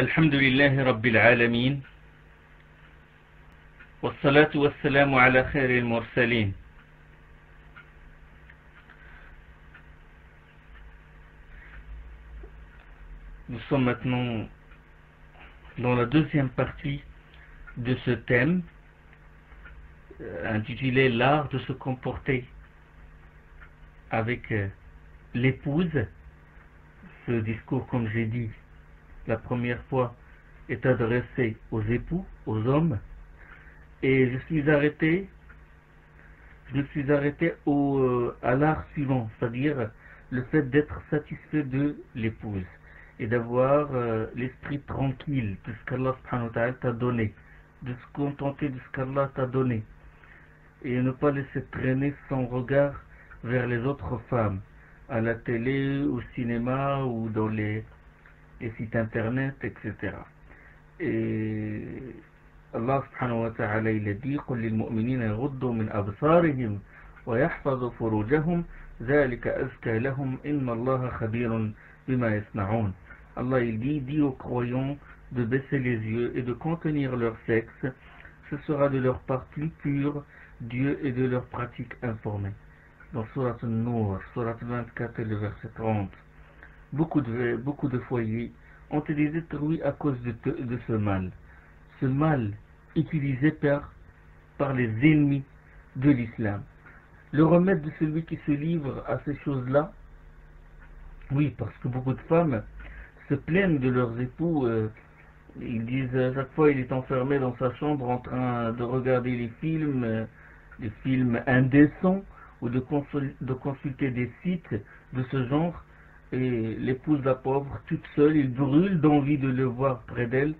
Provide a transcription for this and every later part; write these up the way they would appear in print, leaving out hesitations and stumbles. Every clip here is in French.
الحمد لله رب العالمين، والصلاة والسلام على خير المرسلين. Nous sommes maintenant dans la deuxième partie de ce thème intitulé l'art de se comporter avec l'épouse. Ce discours, comme j'ai dit la première fois, est adressé aux époux, aux hommes, et je me suis arrêté à l'art suivant, c'est-à-dire le fait d'être satisfait de l'épouse et d'avoir l'esprit tranquille de ce qu'Allah subhanahu wa ta'ala t'a donné, de se contenter de ce qu'Allah t'a donné et ne pas laisser traîner son regard vers les autres femmes à la télé, au cinéma ou dans les sites internet, etc. Et Allah subhanahu wa ta'ala il a dit قل للمؤمنين يغضوا من أبصارهم ويحفظوا فروجهم ذلك أزكى لهم إن الله خبير بما يصنعون. Allah il dit aux croyants de baisser les yeux et de contenir leur sexe, ce sera de leur part plus pure, Dieu est de leur pratique informée. Dans Surat An-Nur, Surat 24 et le verset 30. Beaucoup de foyers ont été détruits à cause de ce mal. Ce mal utilisé par les ennemis de l'islam. Le remède de celui qui se livre à ces choses-là, oui, parce que beaucoup de femmes se plaignent de leurs époux, ils disent à chaque fois il est enfermé dans sa chambre en train de regarder les films indécents ou de consulter des sites de ce genre, et l'épouse la pauvre toute seule, il brûle d'envie de le voir près d'elle.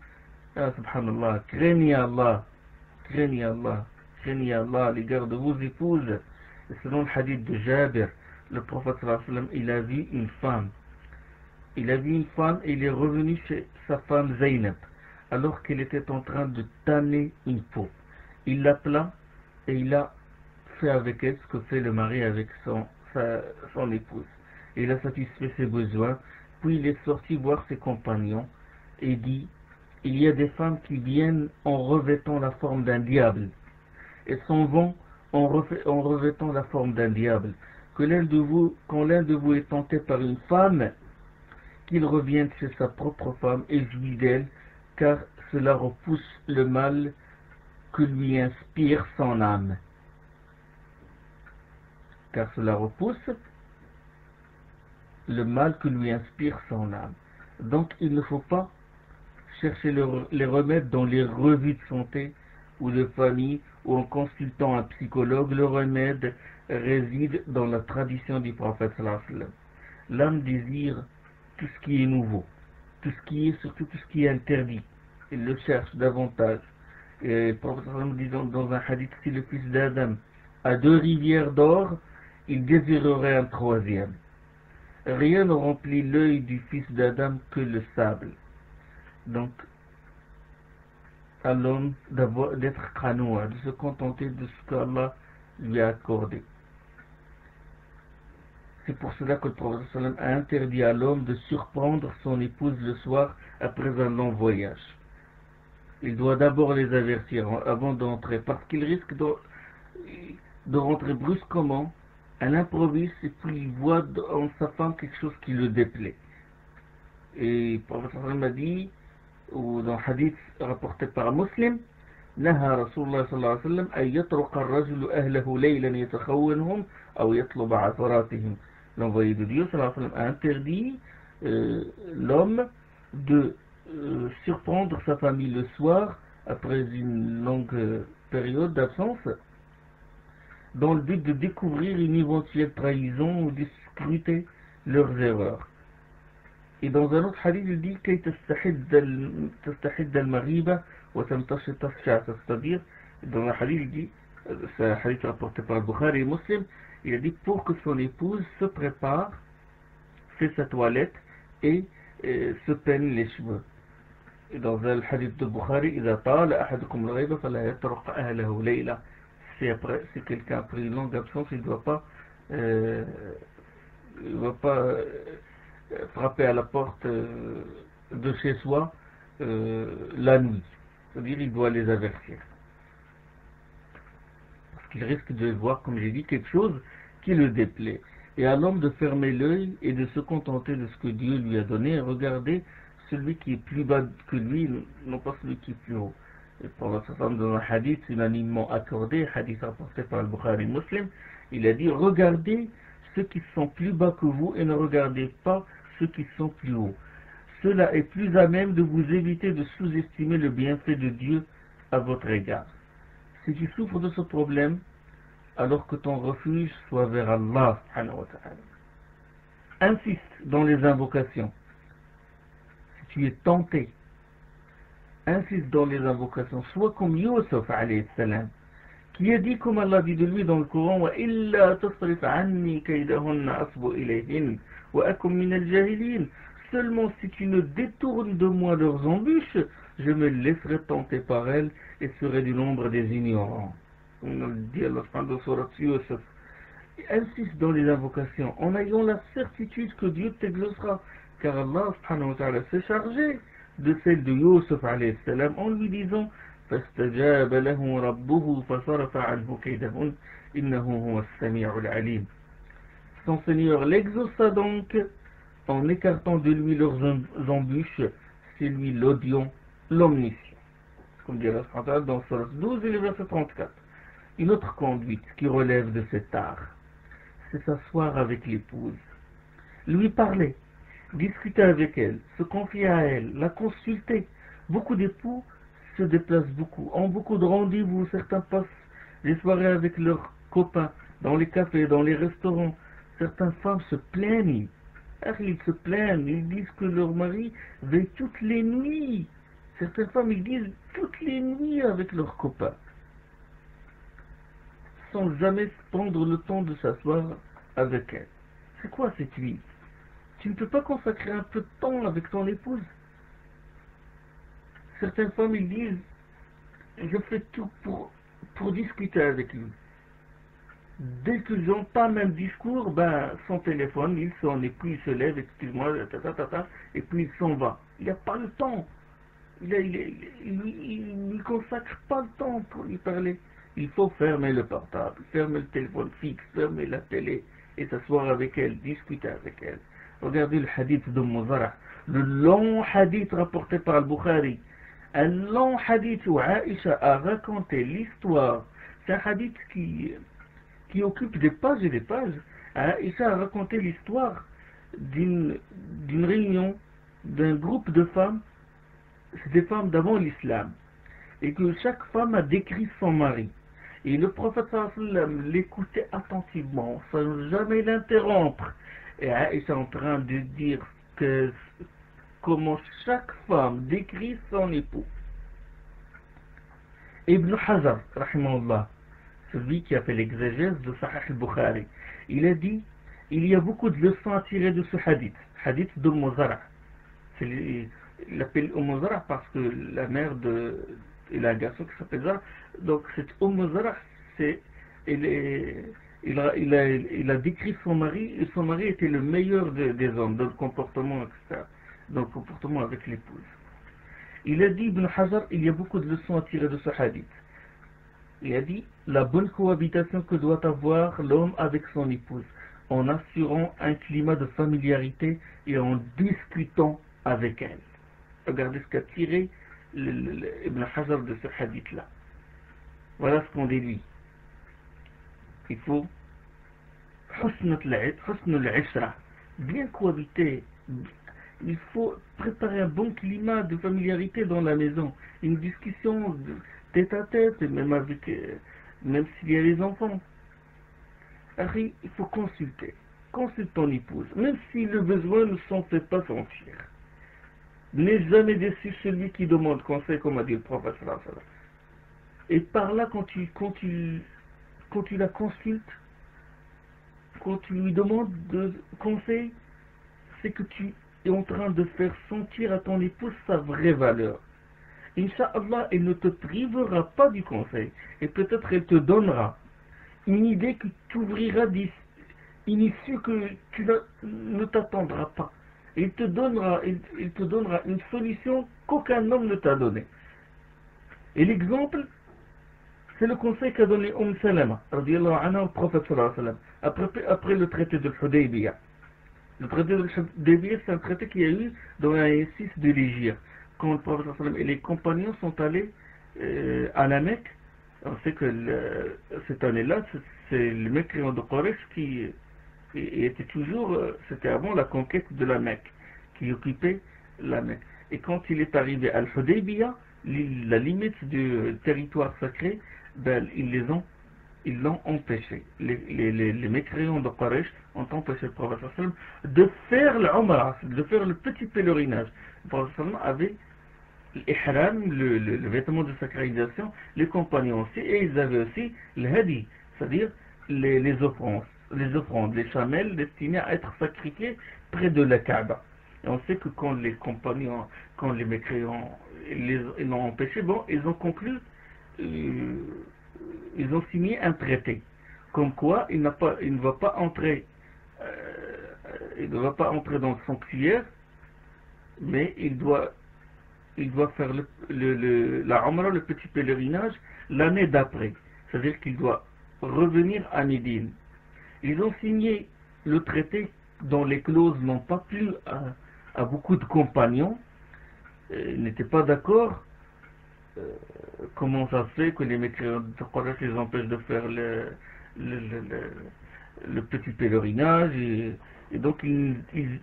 Ah, subhanallah, craignez Allah à l'égard de vos épouses. Et selon le hadith de Jabir, le prophète sallallahu alayhi wa sallam, il a vu une femme et il est revenu chez sa femme Zaynab alors qu'elle était en train de tanner une peau. Il l'appela et il a fait avec elle ce que fait le mari avec son épouse. Il a satisfait ses besoins, puis il est sorti voir ses compagnons et dit: il y a des femmes qui viennent en revêtant la forme d'un diable et s'en vont en revêtant la forme d'un diable. Quand l'un de vous est tenté par une femme, qu'il revienne chez sa propre femme et jouit d'elle, car cela repousse le mal que lui inspire son âme. Car cela repousse le mal que lui inspire son âme. Donc il ne faut pas chercher les remèdes dans les revues de santé ou de famille ou en consultant un psychologue. Le remède réside dans la tradition du prophète sallallahu alayhi wa sallam. L'âme désire tout ce qui est nouveau, surtout tout ce qui est interdit. Il le cherche davantage. Et le prophète sallallahu alayhi wa sallam dit dans un hadith, si le fils d'Adam a 2 rivières d'or, il désirerait un 3e. Rien ne remplit l'œil du fils d'Adam que le sable. Donc, à l'homme d'être qanoua, de se contenter de ce qu'Allah lui a accordé. C'est pour cela que le prophète sallam a interdit à l'homme de surprendre son épouse le soir après un long voyage. Il doit d'abord les avertir avant d'entrer, parce qu'il risque de rentrer brusquement à l'improviste et puis il voit en sa femme quelque chose qui le déplaît. Et le prophète sallam a dit, ou dans le hadith rapporté par Muslim, نهى رسول الله صلى الله عليه وسلم أن يطرق الرجل أهله ليلا يتخونهم أو يطلب عثراتهم. L'envoyé de Dieu sallallahu alayhi wa sallam a interdit l'homme de surprendre sa famille le soir après une longue période d'absence dans le but de découvrir une éventuelle trahison ou de scruter leurs erreurs. Et dans un autre hadith, il dit كي تستحد المغيبة وتمتشط الشعث. C'est-à-dire, dans un hadith, il dit, c'est un hadith rapporté par Bukhari et Muslim, il a dit pour que son épouse se prépare, fait sa toilette et se peigne les cheveux. Et dans le hadith de Bukhari, إذا طال أحدكم الغيبة فلا يطرق أهله ليلة. Si quelqu'un a pris une longue absence, il ne doit pas frapper à la porte de chez soi la nuit. C'est-à-dire il doit les avertir. Parce qu'il risque de voir, comme j'ai dit, quelque chose qui le déplaît. Et à l'homme de fermer l'œil et de se contenter de ce que Dieu lui a donné et regarder celui qui est plus bas que lui, non pas celui qui est plus haut. Et pour le Prophète dans un hadith unanimement accordé, hadith rapporté par le Bukhari Muslim, il a dit: regardez ceux qui sont plus bas que vous et ne regardez pas ceux qui sont plus hauts. Cela est plus à même de vous éviter de sous-estimer le bienfait de Dieu à votre égard. Si tu souffres de ce problème, alors que ton refuge soit vers Allah subhanahu wa ta'ala. Insiste dans les invocations. Si tu es tenté, insiste dans les invocations. Sois comme Yusuf alayhi salam, qui a dit, comme Allah dit de lui dans le Coran: wa illa tasrif anni kaydahunna asbu ilayhin wa akum min al-jahilin. Seulement si tu ne détournes de moi leurs embûches, je me laisserai tenter par elles et serai du nombre des ignorants. On le dit à la fin de Surat Yusuf. Insiste dans les invocations en ayant la certitude que Dieu t'exaucera, car Allah subhanahu wa ta'ala s'est chargé de celle de Yusuf alayhi salam en lui disant: فَاسْتَجَابَ لَهُ رَبُّهُ فَصَرَفَ عَنْهُ كَيْدَهُنَّ إِنَّهُ هُوَ السَّمِيعُ الْعَلِيمُ. Son Seigneur l'exauça donc en écartant de lui leurs embûches. C'est lui l'audient, l'omniscient. Comme dit Allah dans Surat 12 et le verset 34. Une autre conduite qui relève de cet art, c'est s'asseoir avec l'épouse, lui parler, discuter avec elle, se confier à elle, la consulter. Beaucoup d'époux se déplacent beaucoup, ont beaucoup de rendez-vous. Certains passent les soirées avec leurs copains, dans les cafés, dans les restaurants. Certaines femmes se plaignent. Ils se plaignent, ils disent que leur mari veille toutes les nuits. Certaines femmes, ils disent toutes les nuits avec leurs copains, sans jamais prendre le temps de s'asseoir avec elle. C'est quoi cette vie? Tu ne peux pas consacrer un peu de temps avec ton épouse? Certaines femmes, ils disent: je fais tout pour discuter avec lui. Dès que j'entends un discours, son téléphone, il sonne, et puis il se lève, excuse-moi, et puis il s'en va. Il n'a pas le temps. Il ne consacre pas le temps pour lui parler. Il faut fermer le portable, fermer le téléphone fixe, fermer la télé, et s'asseoir avec elle, discuter avec elle. Regardez le hadith de Muzara, le long hadith rapporté par le Bukhari. Un long hadith où Aïcha a raconté l'histoire. C'est un hadith qui occupe des pages et des pages. Aïcha a raconté l'histoire d'une réunion d'un groupe de femmes, des femmes d'avant l'islam, et que chaque femme a décrit son mari. Et le prophète sallallahu alayhi wa sallam l'écoutait attentivement, sans jamais l'interrompre. Et Aïcha est en train de dire comment chaque femme décrit son époux. Ibn Hajar, rahimahullah, celui qui a fait l'exégèse de Sahih al-Bukhari, il a dit: il y a beaucoup de leçons à tirer de ce hadith, hadith d'Umm Zara. Il l'appelle Umm Zara parce que la mère il a un garçon qui s'appelle Zara. Donc cette Umm Zara, il a décrit son mari, et son mari était le meilleur des hommes dans le comportement, etc., dans le comportement avec l'épouse. Il a dit, Ibn Hajar, il y a beaucoup de leçons à tirer de ce hadith. Il a dit: la bonne cohabitation que doit avoir l'homme avec son épouse, en assurant un climat de familiarité et en discutant avec elle. Regardez ce qu'a tiré Ibn Hajar de ce hadith-là. Voilà ce qu'on déduit. Il faut husn al-ishra, bien cohabiter. Il faut préparer un bon climat de familiarité dans la maison. Une discussion tête à tête, même s'il y a les enfants. Harry, il faut consulter. Consulte ton épouse, même si le besoin ne s'en fait pas sentir. N'aie jamais déçu celui qui demande conseil, comme a dit le prophète sallallahu alayhi wa sallam. Et par là, quand tu la consultes, quand tu lui demandes de conseil, c'est que tu es en train de faire sentir à ton épouse sa vraie valeur. Inch'Allah, elle ne te privera pas du conseil. Et peut-être elle te donnera une idée que tu ouvriras, une issue que tu ne t'attendras pas. il te donnera une solution qu'aucun homme ne t'a donnée. Et l'exemple, c'est le conseil qu'a donné Salama, radiallahu anha, au prophète sallallahu alayhi wa sallam, après le traité de Hudaybiyah. Le traité de Hudaybiyah, c'est un traité qui a eu dans l'année 6 de l'Hégire. Quand le prophète sallallahu alayhi wa sallam et les compagnons sont allés à la Mecque, on sait que cette année-là, c'est le mécréant de Quraysh qui était toujours, c'était avant la conquête de la Mecque, qui occupait la Mecque. Et quand il est arrivé à Al-Hudaybiyah, la limite du territoire sacré, ben, ils l'ont empêché. Les mécréants de Quraysh ont empêché le prophète sallam de faire l'Umrah, de faire le petit pèlerinage. Le prophète sallam avait l'ihram, le vêtement de sacralisation, les compagnons aussi, et ils avaient aussi le hadi, c'est-à-dire les offrandes, les chamelles destinées à être sacrifiées près de la Kaaba. Et on sait que quand les compagnons, quand les mécréants ils l'ont empêché, bon, ils ont conclu, ils ont signé un traité, comme quoi il ne va pas entrer, il ne va pas entrer dans le sanctuaire, mais il doit faire la Umrah, le petit pèlerinage, l'année d'après. C'est-à-dire qu'il doit revenir à Médine. Ils ont signé le traité dont les clauses n'ont pas plu à beaucoup de compagnons. Ils n'étaient pas d'accord. Comment ça se fait que les mécréants de Quraysh les empêchent de faire le petit pèlerinage, et donc ils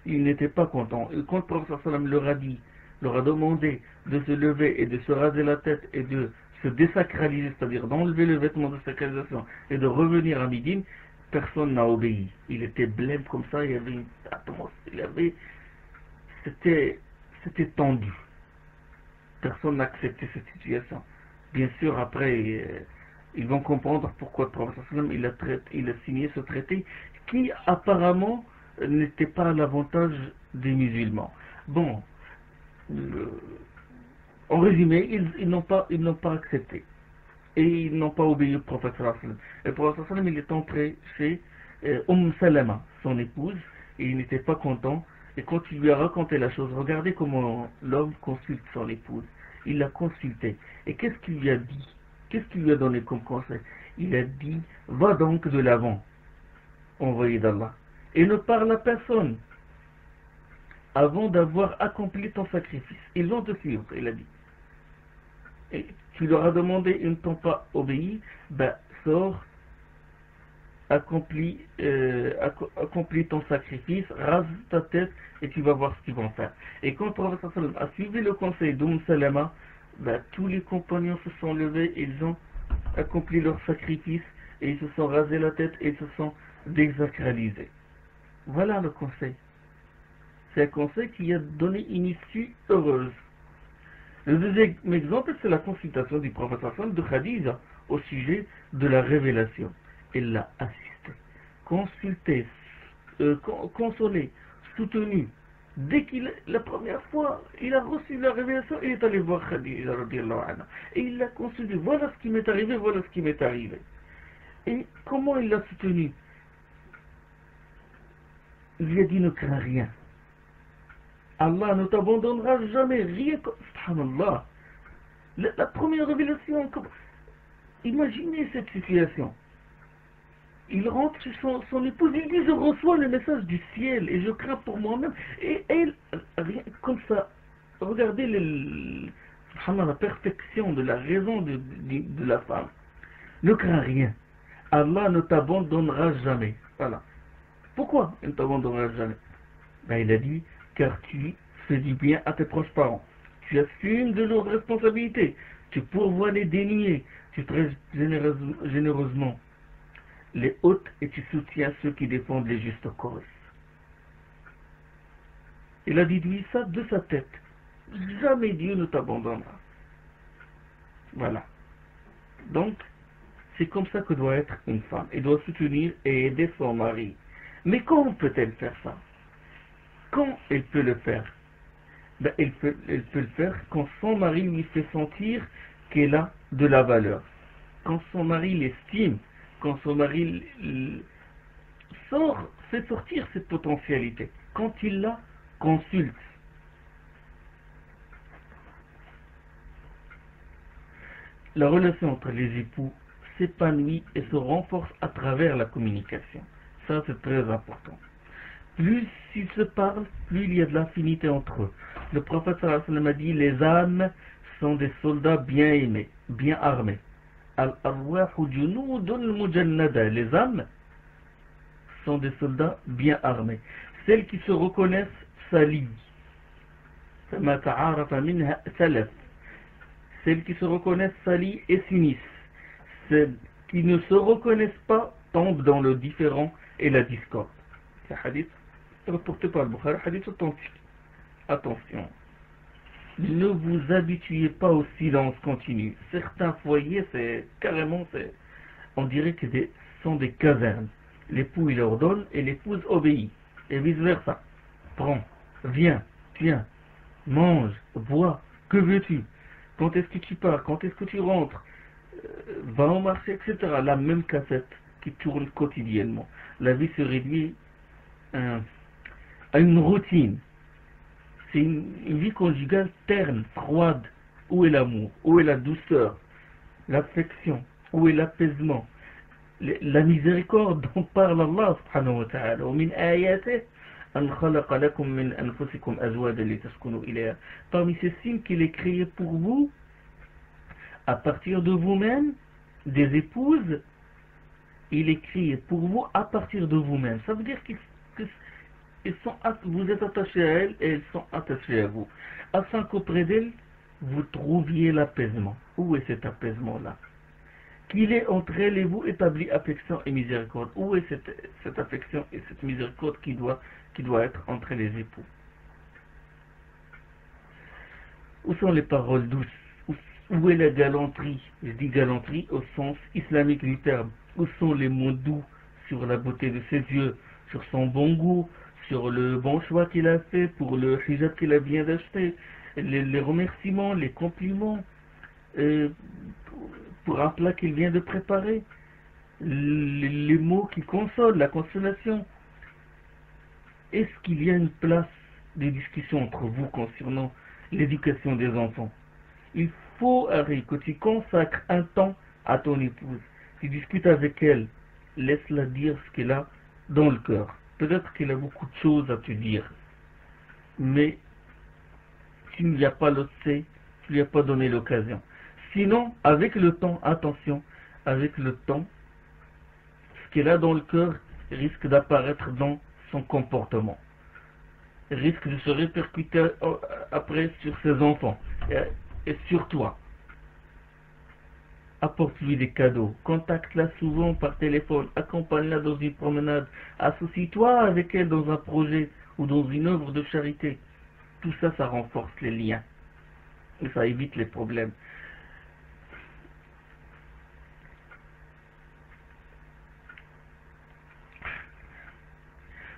n'étaient pas contents. Et quand le prophète sallam leur a demandé de se lever et de se raser la tête et de se désacraliser, c'est-à-dire d'enlever le vêtement de sacralisation et de revenir à Médine, personne n'a obéi. Il était blême comme ça, il y avait une atmosphère, c'était tendu. Personne n'a accepté cette situation. Bien sûr, après, ils vont comprendre pourquoi le prophète sallam il a signé ce traité qui apparemment n'était pas à l'avantage des musulmans. Bon, en résumé, ils n'ont pas accepté. Et ils n'ont pas obéi au prophète sallam. Le prophète sallam il est entré chez Salama, son épouse, et il n'était pas content. Et quand il lui a raconté la chose, regardez comment l'homme consulte son épouse. Il l'a consulté. Et qu'est-ce qu'il lui a dit? Qu'est-ce qu'il lui a donné comme conseil? Il a dit, va donc de l'avant, envoyé d'Allah, et ne parle à personne avant d'avoir accompli ton sacrifice. Ils vont te suivre, il a dit. Et tu leur as demandé, ils ne t'ont pas obéi, ben sors, accomplis ton sacrifice, rase ta tête et tu vas voir ce qu'ils vont faire. Et quand le prophète sallam a suivi le conseil Salama, ben, tous les compagnons se sont levés, ils ont accompli leur sacrifice et ils se sont rasés la tête et ils se sont désacralisés. Voilà le conseil. C'est un conseil qui a donné une issue heureuse. Le deuxième exemple, c'est la consultation du prophète sallam de Khadija au sujet de la révélation. Il l'a assisté, consulté, consolé, soutenu. Dès la première fois, il a reçu la révélation, il est allé voir Khadija radiallahu anha. Et il l'a consulté. Voilà ce qui m'est arrivé, voilà ce qui m'est arrivé. Et comment il l'a soutenu? Il lui a dit, ne crains rien. Allah ne t'abandonnera jamais, rien que... Subhanallah. La première révélation, imaginez cette situation. Il rentre chez son épouse, il dit, je reçois le message du ciel et je crains pour moi-même. Et elle, rien comme ça, regardez la perfection de la raison de la femme. Ne crains rien. Allah ne t'abandonnera jamais. Voilà. Pourquoi il ne t'abandonnera jamais? Ben, il a dit, car tu fais du bien à tes proches parents. Tu assumes de lourdes responsabilités. Tu pourvois les déniés. Tu traites généreusement les hôtes et tu soutiens ceux qui défendent les justes causes. Il a déduit ça de sa tête. Jamais Dieu ne t'abandonnera. Voilà. Donc, c'est comme ça que doit être une femme. Elle doit soutenir et aider son mari. Mais comment peut-elle faire ça? Quand elle peut le faire? Ben, elle peut le faire quand son mari lui fait sentir qu'elle a de la valeur. Quand son mari l'estime, quand son mari fait sortir cette potentialité, quand il la consulte. La relation entre les époux s'épanouit et se renforce à travers la communication. Ça, c'est très important. Plus ils se parlent, plus il y a de l'affinité entre eux. Le prophète sallallahu alayhi wa sallam a dit, les âmes sont des soldats bien aimés, bien armés. Al-arwahu junudun mujannada. Les âmes sont des soldats bien armés. Celles qui se reconnaissent s'allient. فما تعارف منها سلف. Celles qui se reconnaissent s'allient et s'unissent. Celles qui ne se reconnaissent pas tombent dans le différend et la discorde. C'est un hadith rapporté par le Bukhari, hadith authentique. Attention, ne vous habituez pas au silence continu. Certains foyers, c'est carrément, on dirait que sont des cavernes. L'époux il ordonne et l'épouse obéit. Et vice versa. Prends, viens, tiens, mange, bois, que veux-tu? Quand est-ce que tu pars? Quand est-ce que tu rentres? Va au marché, etc. La même cassette qui tourne quotidiennement. La vie se réduit à une routine. C'est une vie conjugale terne, froide. Où est l'amour? Où est la douceur? L'affection? Où est l'apaisement? La miséricorde dont parle Allah subhanahu wa ta'ala. ومن آياته أن خلق لكم من أنفسكم أزواجا لتسكنوا إليها. Parmi ces signes qu'il est créé pour vous, à partir de vous-même, des épouses, il est créé pour vous à partir de vous-même. Ça veut dire que vous êtes attaché à elles et elles sont attachées à vous. Afin qu'auprès d'elles, vous trouviez l'apaisement. Où est cet apaisement-là? Qu'il est entre elles et vous établi affection et miséricorde. Où est cette affection et cette miséricorde qui doit être entre les époux? Où sont les paroles douces? Où est la galanterie? Je dis galanterie au sens islamique du terme. Où sont les mots doux sur la beauté de ses yeux, sur son bon goût, sur le bon choix qu'il a fait pour le hijab qu'il a bien d'acheter, les remerciements, les compliments, pour un plat qu'il vient de préparer, les mots qui consolent, la consolation. Est-ce qu'il y a une place de discussion entre vous concernant l'éducation des enfants? Il faut, Harry, que tu consacres un temps à ton épouse. Tu discutes avec elle, laisse-la dire ce qu'elle a dans le cœur. Peut-être qu'elle a beaucoup de choses à te dire, mais tu ne lui as pas laissé, tu ne lui as pas donné l'occasion. Sinon, avec le temps, attention, avec le temps, ce qu'elle a dans le cœur risque d'apparaître dans son comportement, risque de se répercuter après sur ses enfants et sur toi. Apporte-lui des cadeaux, contacte-la souvent par téléphone, accompagne-la dans une promenade, associe-toi avec elle dans un projet ou dans une œuvre de charité. Tout ça, ça renforce les liens et ça évite les problèmes.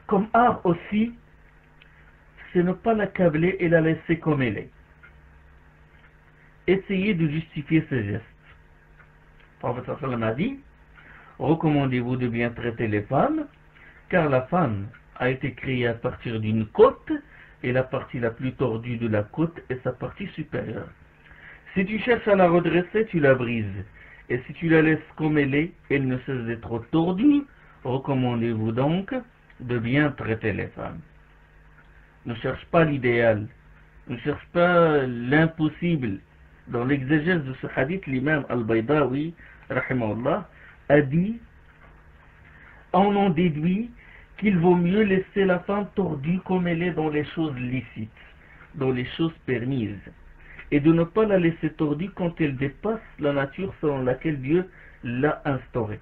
Comme art aussi, c'est ne pas l'accabler et la laisser comme elle est. Essayez de justifier ses gestes. Le prophète sallam a dit, recommandez-vous de bien traiter les femmes, car la femme a été créée à partir d'une côte, et la partie la plus tordue de la côte est sa partie supérieure. Si tu cherches à la redresser, tu la brises, et si tu la laisses comme elle est, elle ne cesse d'être trop tordue. Recommandez-vous donc de bien traiter les femmes. Ne cherche pas l'idéal, ne cherche pas l'impossible. Dans l'exégèse de ce hadith, l'imam al-Baydawi, rahimahullah, a dit, on en déduit qu'il vaut mieux laisser la femme tordue comme elle est dans les choses licites, dans les choses permises, et de ne pas la laisser tordue quand elle dépasse la nature selon laquelle Dieu l'a instaurée.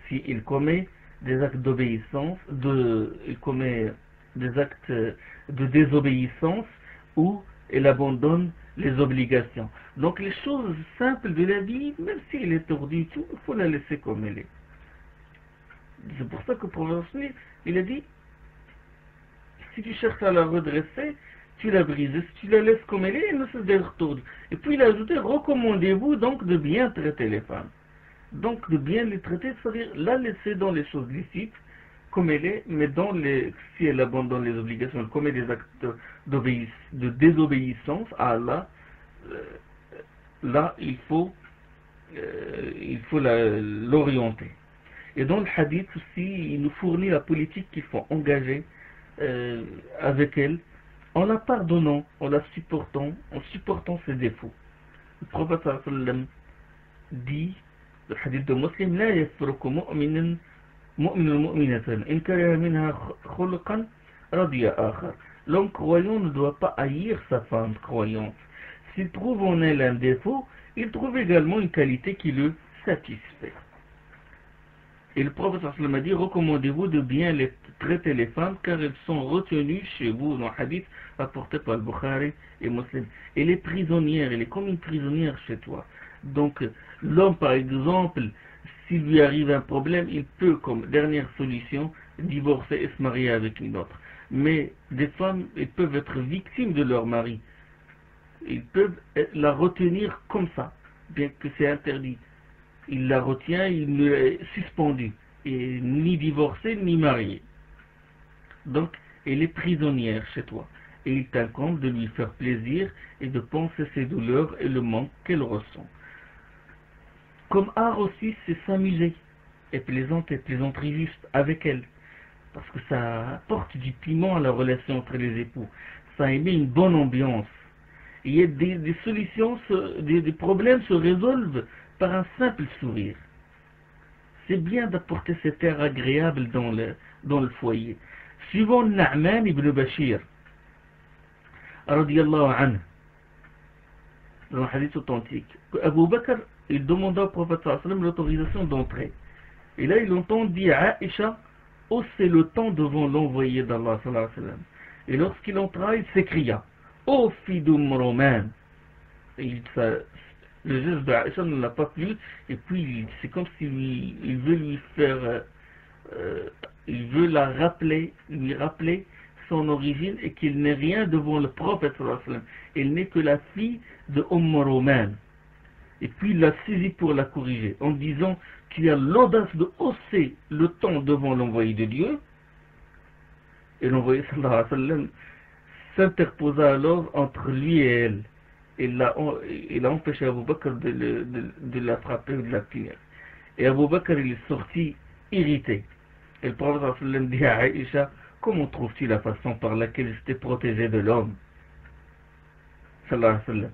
Si il commet des actes d'obéissance, il commet des actes de désobéissance, ou elle abandonne les obligations. Donc les choses simples de la vie, même si elle est tordue, il faut la laisser comme elle est. C'est pour ça que le prophète, il a dit, si tu cherches à la redresser, tu la brises. Si tu la laisses comme elle est, elle ne cesse d'être tordue. Et puis il a ajouté, recommandez-vous donc de bien traiter les femmes. Donc de bien les traiter, c'est-à-dire la laisser dans les choses licites, comme elle est, mais si elle abandonne les obligations, elle commet des actes de désobéissance à Allah, là il faut l'orienter. Et dans le hadith aussi, il nous fournit la politique qu'il faut engager avec elle, en la pardonnant, en la supportant, en supportant ses défauts. Le prophète sallallahu alayhi wa sallam dit, le hadith de Muslim, لا يفرق مؤمن مؤمنة إن كره منها خلقا رضي آخر. L'homme croyant ne doit pas haïr sa femme croyante. S'il trouve en elle un défaut, il trouve également une qualité qui le satisfait. Et le prophète sallallahu alayhi wa sallam a dit, recommandez-vous de bien traiter les femmes car elles sont retenues chez vous, dans le hadith apporté par le Bukhari et Muslim. Et les prisonnières, elle est comme une prisonnière chez toi. Donc l'homme par exemple, s'il lui arrive un problème, il peut comme dernière solution divorcer et se marier avec une autre. Mais des femmes, elles peuvent être victimes de leur mari. Ils peuvent la retenir comme ça, bien que c'est interdit. Il la retient, il est suspendu, et ni divorcé ni marié. Donc, elle est prisonnière chez toi. Et il t'incombe de lui faire plaisir et de penser ses douleurs et le manque qu'elle ressent. Comme art aussi, c'est s'amuser et plaisanterie juste avec elle. Parce que ça apporte du piment à la relation entre les époux. Ça émet une bonne ambiance. Il y a des solutions, des problèmes se résolvent par un simple sourire. C'est bien d'apporter cet air agréable dans le foyer. Suivant Na'man ibn Bashir, radiyallahu anhu, dans un hadith authentique, Abu Bakr, il demanda au prophète sallallahu alayhi wa sallam l'autorisation d'entrer. Et là, il entendit Aïcha hausser le temps devant l'envoyé d'Allah sallallahu alayhi wa sallam. Et lorsqu'il entra, il s'écria, ô fille d'Roman. Le geste d'Aïcha ne l'a pas plu, et puis c'est comme s'il veut lui faire, il veut lui rappeler son origine et qu'il n'est rien devant le prophète sallallahu alayhi wa sallam. Elle n'est que la fille de Roman. Et puis il l'a saisi pour la corriger en disant, tu as l'audace de hausser le temps devant l'envoyé de Dieu. Et l'envoyé sallallahu alayhi wa sallam s'interposa alors entre lui et elle. Il a empêché Abu Bakr de la frapper ou de la punir. Et Abu Bakr il est sorti irrité. Et le prophète sallallahu alayhi wa sallam dit à Aïcha, comment trouves-tu la façon par laquelle il s'était protégé de l'homme? Sallallahu alayhi wa sallam.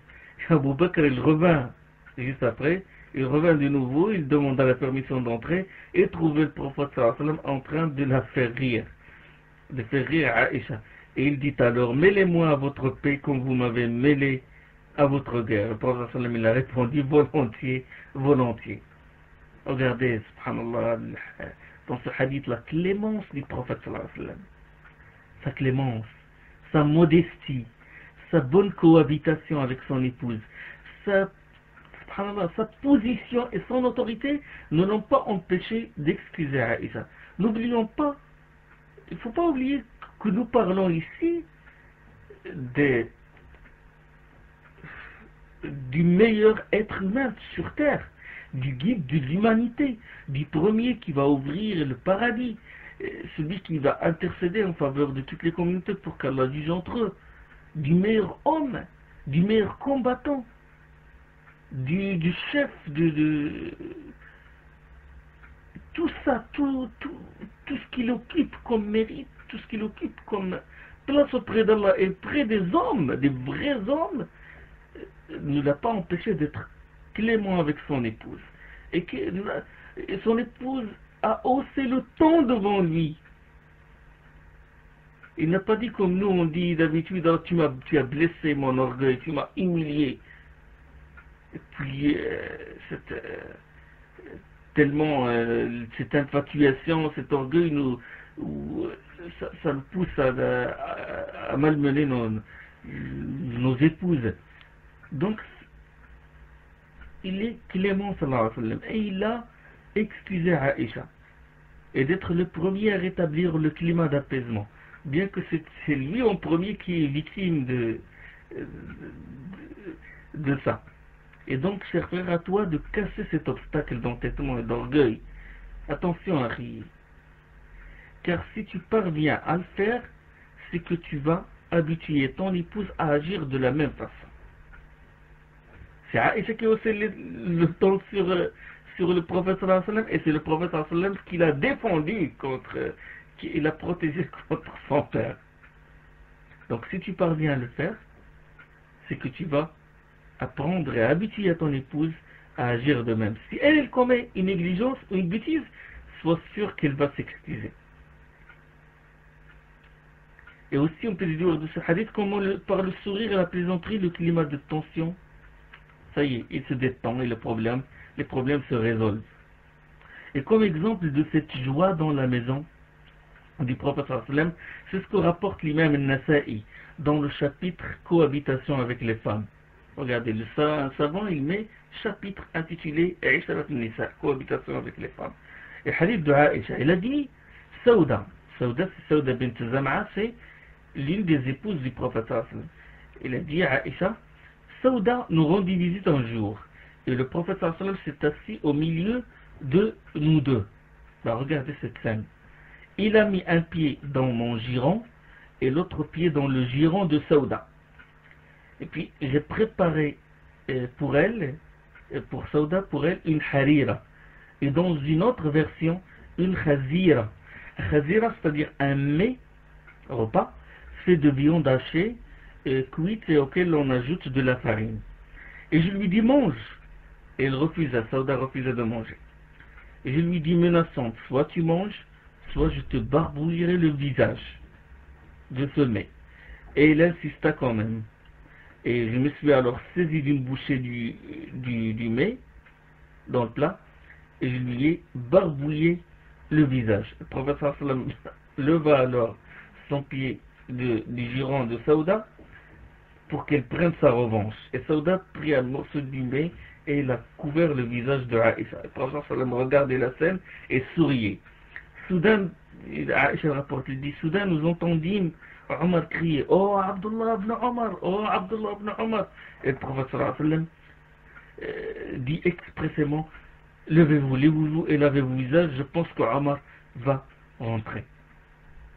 Abu Bakr il revint juste après, il revint de nouveau, il demanda la permission d'entrer et trouvait le prophète sallallahu alayhi wa sallam en train de la faire rire, de faire rire Aïcha. Et il dit alors, mêlez-moi à votre paix comme vous m'avez mêlé à votre guerre. Le prophète sallallahu alayhi wa sallam il a répondu, volontiers, volontiers. Regardez, subhanallah, dans ce hadith, la clémence du prophète sallallahu alayhi wa sallam. Sa clémence, sa modestie, sa bonne cohabitation avec son épouse, sa position et son autorité ne l'ont pas empêché d'excuser Aïcha. N'oublions pas, il ne faut pas oublier que nous parlons ici du meilleur être humain sur terre, du guide de l'humanité, du premier qui va ouvrir le paradis, celui qui va intercéder en faveur de toutes les communautés pour qu'Allah juge entre eux, du meilleur homme, du meilleur combattant, du chef, tout ça, tout ce qu'il occupe comme mérite, tout ce qu'il occupe comme place auprès d'Allah et près des hommes, des vrais hommes, ne l'a pas empêché d'être clément avec son épouse. Et son épouse a haussé le ton devant lui. Il n'a pas dit comme nous on dit d'habitude, oh, tu as blessé mon orgueil, tu m'as humilié. Et puis tellement cette infatuation, cet orgueil ça nous pousse à malmener nos épouses. Donc il est clément sallallahu alayhi wa sallam, et il a excusé Aïcha, et d'être le premier à rétablir le climat d'apaisement, bien que c'est lui en premier qui est victime de ça. Et donc, cher frère, à toi de casser cet obstacle d'entêtement et d'orgueil. Attention, Harry. car si tu parviens à le faire, c'est que tu vas habituer ton épouse à agir de la même façon. C'est Aïcha qui a aussi le temps sur le prophète sallallahu alayhi wa sallam, et c'est le prophète sallallahu alayhi wa sallam qui l'a défendu contre, qui l'a protégé contre son père. Donc si tu parviens à le faire, c'est que tu vas apprendre et habituer à ton épouse à agir de même. Si elle commet une négligence ou une bêtise, sois sûr qu'elle va s'excuser. Et aussi on peut dire de ce hadith comment par le sourire et la plaisanterie, le climat de tension, ça y est, il se détend et les problèmes se résolvent. Et comme exemple de cette joie dans la maison du prophète sallallahu alayhi wa sallam, c'est ce que rapporte l'imam al-Nasa'i dans le chapitre cohabitation avec les femmes. Regardez, un savant il met chapitre intitulé Aïsharat al-Nisa, cohabitation avec les femmes. Et hadith de Aïcha, il a dit Sauda c'est Sauda bint Zam'a, c'est l'une des épouses du prophète sallallahu alayhi wa sallam. Il a dit à Aïcha, Sauda nous rendit visite un jour et le prophète sallallahu alayhi wa sallam s'est assis au milieu de nous deux. Ben, regardez cette scène. Il a mis un pied dans mon giron et l'autre pied dans le giron de Sauda. Et puis j'ai préparé pour elle, pour Sauda, pour elle une harira. Et dans une autre version, une khazira. Khazira, c'est-à-dire un mets, repas, fait de viande hachée, cuite et auquel on ajoute de la farine. Et je lui dis mange. Et elle refusa, Sauda refusa de manger. Et je lui dis menaçante, soit tu manges, soit je te barbouillerai le visage de ce mets. Et elle insista quand même. Et je me suis alors saisi d'une bouchée du mets dans le plat et je lui ai barbouillé le visage. Le prophète sallallahu alayhi wa sallam leva alors son pied du giron de Sauda pour qu'elle prenne sa revanche. Et Sauda prit un morceau du mets et il a couvert le visage de Aïcha. Le prophète sallallahu alayhi wa sallam regardait la scène et souriait. Soudain, Aïcha rapporte, il dit, soudain nous entendîmes Omar crier, oh Abdullah ibn Omar, oh Abdullah ibn Omar. Et le prophète sallallahu alayhi wa sallam dit expressément, levez-vous et lavez-vous le visage, je pense que Omar va rentrer.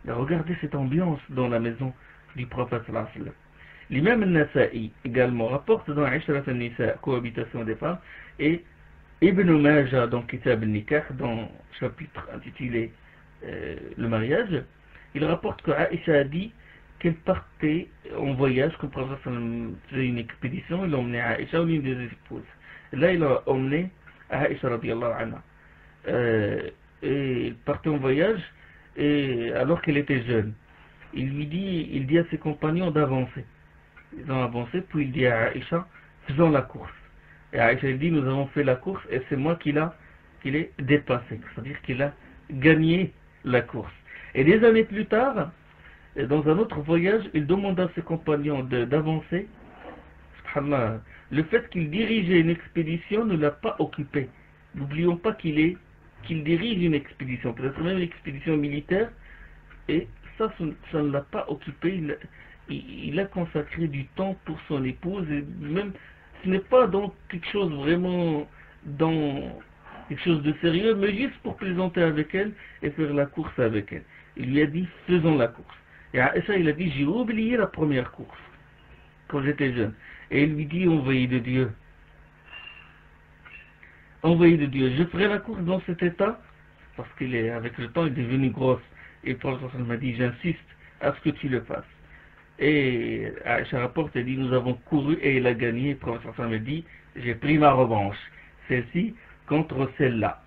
Et regardez cette ambiance dans la maison du prophète sallallahu alayhi wa sallam. L'imam al-Nasa'i également rapporte dans Aïsharat al-Nisa, cohabitation des femmes, et Ibn Majah dans Kitab al-Nikah, dans le chapitre intitulé le mariage, il rapporte que Aïcha a dit qu'elle partait en voyage, que le prophète faisait une expédition, il a emmené Aïcha ou l'une des épouses. Là, il a emmené Aïcha radiyallahu anha. Et il partait en voyage, et alors qu'elle était jeune. Il dit à ses compagnons d'avancer. Ils ont avancé, puis il dit à Aïcha, faisons la course. Et Aïcha dit, nous avons fait la course, et c'est moi qui l'ai dépassé. C'est-à-dire qu'il a gagné la course. Et des années plus tard, dans un autre voyage, il demanda à ses compagnons d'avancer. Subhanallah, le fait qu'il dirigeait une expédition ne l'a pas occupé. N'oublions pas qu'il dirige une expédition, peut-être même une expédition militaire, et ça ne l'a pas occupé. Il a consacré du temps pour son épouse, et même ce n'est pas dans quelque chose vraiment dans quelque chose de sérieux, mais juste pour plaisanter avec elle et faire la course avec elle. Il lui a dit, faisons la course. Et Aïcha, il a dit, j'ai oublié la première course, quand j'étais jeune. Et il lui dit, envoyé de Dieu, je ferai la course dans cet état, parce avec le temps, il est devenu grosse. Et le prophète m'a dit, j'insiste à ce que tu le fasses. Et Aïcha rapporte, elle dit, nous avons couru et il a gagné. Le prophète m'a dit, j'ai pris ma revanche. Celle-ci contre celle-là.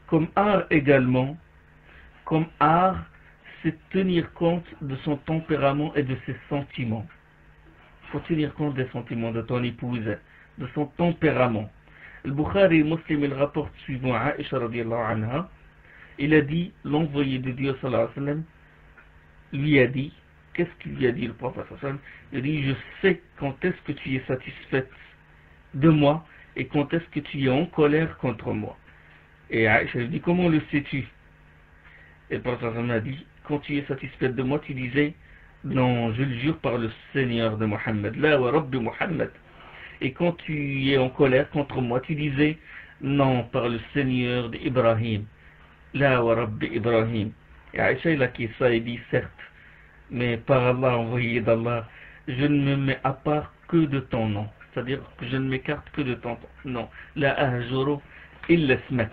Comme art également, c'est tenir compte de son tempérament et de ses sentiments. Il faut tenir compte des sentiments de ton épouse, de son tempérament. Le Bukhari et Muslim, il rapporte suivant Aïcha radiyallahu anha, il a dit, l'envoyé de Dieu sallallahu alayhi wa sallam, lui a dit, qu'est-ce qu'il lui a dit le prophète sallallahu alayhi wa sallam? Il dit, je sais quand est-ce que tu es satisfaite de moi et quand est-ce que tu es en colère contre moi. Et Aïcha lui dit, comment le sais-tu? Et le prophète a dit, quand tu es satisfaite de moi, tu disais, non, je le jure par le Seigneur de Mohammed, la wa Rabbi Mohammed. Et quand tu es en colère contre moi, tu disais, non, par le Seigneur d'Ibrahim. La wa Rabbi Ibrahim. Et Aïcha, il a qui ça, il dit certes, mais par Allah, envoyé d'Allah, je ne me mets à part que de ton nom. C'est-à-dire que je ne m'écarte que de ton nom. La ahjuru illa ismak.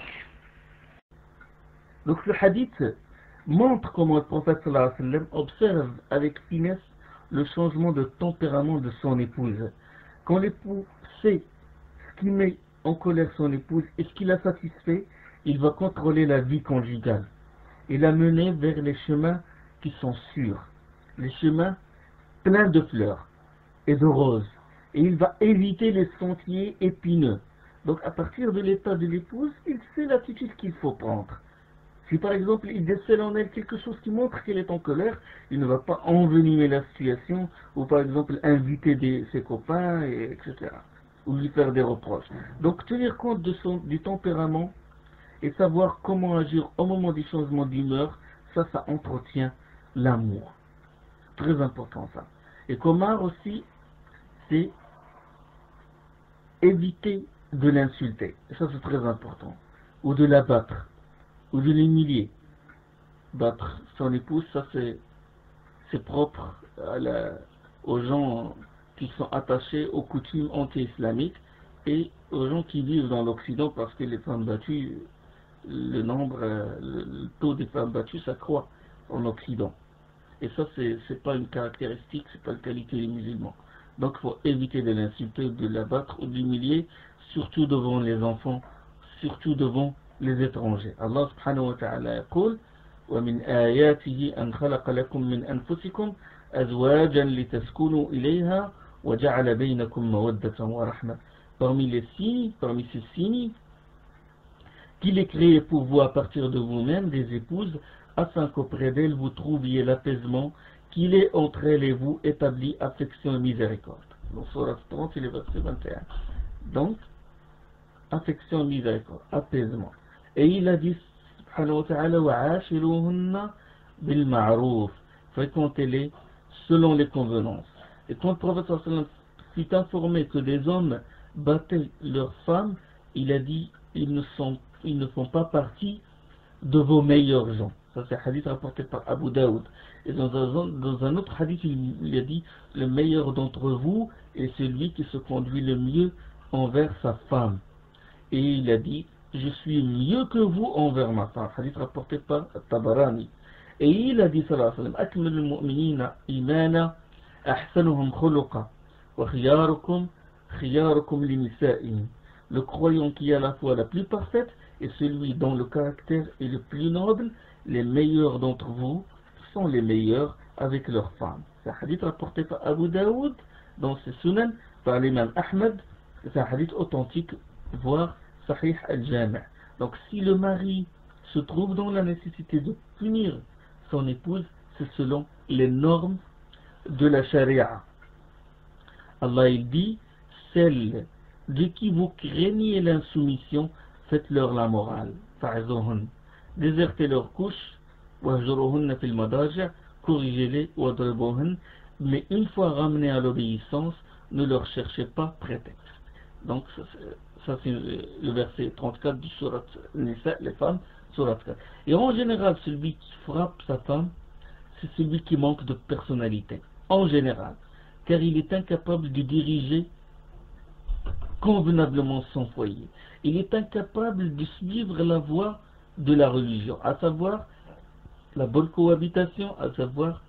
Donc ce hadith montre comment le prophète sallallahu alayhi wa sallam observe avec finesse le changement de tempérament de son épouse. Quand l'époux sait ce qui met en colère son épouse et ce qui la satisfait, il va contrôler la vie conjugale et la mener vers les chemins qui sont sûrs, les chemins pleins de fleurs et de roses. Et il va éviter les sentiers épineux. Donc à partir de l'état de l'épouse, il sait l'attitude qu'il faut prendre. Si par exemple il décèle en elle quelque chose qui montre qu'elle est en colère, il ne va pas envenimer la situation ou par exemple inviter ses copains, etc. Ou lui faire des reproches. Donc tenir compte du tempérament et savoir comment agir au moment du changement d'humeur, ça entretient l'amour. Très important ça. Et Komar aussi, c'est éviter de l'insulter. Et ça c'est très important. Ou de la battre. Ou de l'humilier. Battre son épouse, ça c'est propre aux gens qui sont attachés aux coutumes anti-islamiques et aux gens qui vivent dans l'Occident parce que les femmes battues, le taux des femmes battues s'accroît en Occident. Et ça, c'est pas une caractéristique, c'est pas une qualité des musulmans. Donc il faut éviter de l'insulter, de la battre ou de l'humilier, surtout devant les enfants, surtout devant les étrangers. Allah subhanahu wa ta'ala yaqul وَمِنْ آيَاتِهِ أَنْ خَلَقَ لَكُم مِّنْ أَنفُسِكُمْ أَزْوَاجًا لِتَسْكُنُوا إِلَيْهَا وَجَعَلَ بَيْنَكُمْ مَوَدَّةً وَرَحْمَةً. Parmi ces signes, qu'il est créé pour vous à partir de vous-même des épouses, afin qu'auprès d'elles vous trouviez l'apaisement, qu'il est entre elles et vous établi affection et miséricorde. Donc, Sourate 30, c'est le verset 21. Donc, affection et miséricorde, apaisement. Et il a dit, subhanahu wa ta'ala, wa'ashiruhunna bil ma'ruf, fréquentez-les selon les convenances. Et quand le prophète sallallahu alayhi wa sallam fut informé que des hommes battaient leurs femmes, il a dit, ils ne font pas partie de vos meilleurs gens. Ça c'est un hadith rapporté par Abu Daoud. Et dans un autre hadith, il a dit, le meilleur d'entre vous est celui qui se conduit le mieux envers sa femme. Et il a dit, je suis mieux que vous envers ma femme. Hadith rapporté par Tabarani. Et il a dit, sallallahu alayhi wa sallam, akmalul mu'minina imana ahsanuhum khuluqa wa khiyarukum li nisa'ihim. Le croyant qui est à la fois la plus parfaite est celui dont le caractère est le plus noble. Les meilleurs d'entre vous sont les meilleurs avec leurs femmes. C'est un hadith rapporté par Abu Daoud dans ses sunan, par l'imam Ahmed. C'est un hadith authentique, voire Sahih al-Jami'. Donc si le mari se trouve dans la nécessité de punir son épouse, c'est selon les normes de la charia. Allah il dit, celles de qui vous craignez l'insoumission, faites-leur la morale. Fa'azuhun. Désertez leurs couches, wahjuruhunna fil madaji', corrigez-les, wadribuhun. Mais une fois ramenés à l'obéissance, ne leur cherchez pas prétexte. Donc ça c'est le verset 34 du surat Nisa, les femmes, surat 4. Et en général, celui qui frappe sa femme, c'est celui qui manque de personnalité. En général. Car il est incapable de diriger convenablement son foyer. Il est incapable de suivre la voie de la religion, à savoir la bonne cohabitation, à savoir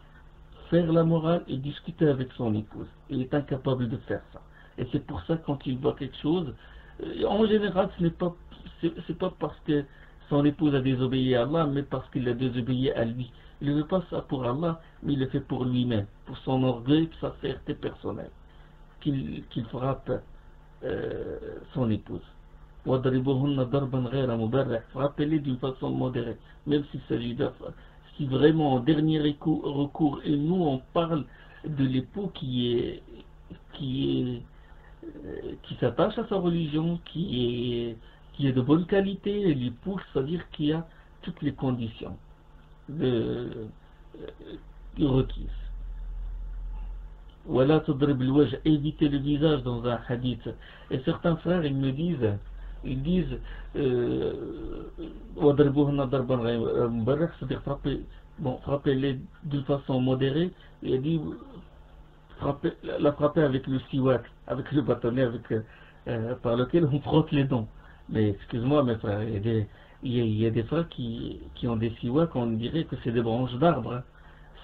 faire la morale et discuter avec son épouse. Il est incapable de faire ça. Et c'est pour ça quand il voit quelque chose, en général ce n'est pas parce que son épouse a désobéi à Allah, mais parce qu'il a désobéi à lui. Il ne veut pas ça pour Allah, mais il le fait pour lui-même, pour son orgueil, pour sa fierté personnelle, qu'il frappe son épouse. Frappez-les d'une façon modérée, même s'il s'agit si vraiment en dernier recours, et nous on parle de l'époux qui s'attache à sa religion, qui est de bonne qualité, l'époux, c'est-à-dire qui a toutes les conditions requises. Voilà, éviter le visage dans un hadith. Et certains frères, ils me disent, ils disent وَضْرِبُوهُنَّ ضَرْبًا غَيْرَ مُبَرِّحٍ, c'est-à-dire frappez-les d'une façon modérée. Il a dit la frapper avec le siwak, avec le bâtonnet par lequel on frotte les dents. Mais excuse-moi mes frères, il y a des frères qui ont des siwaks, on dirait que c'est des branches d'arbres, hein.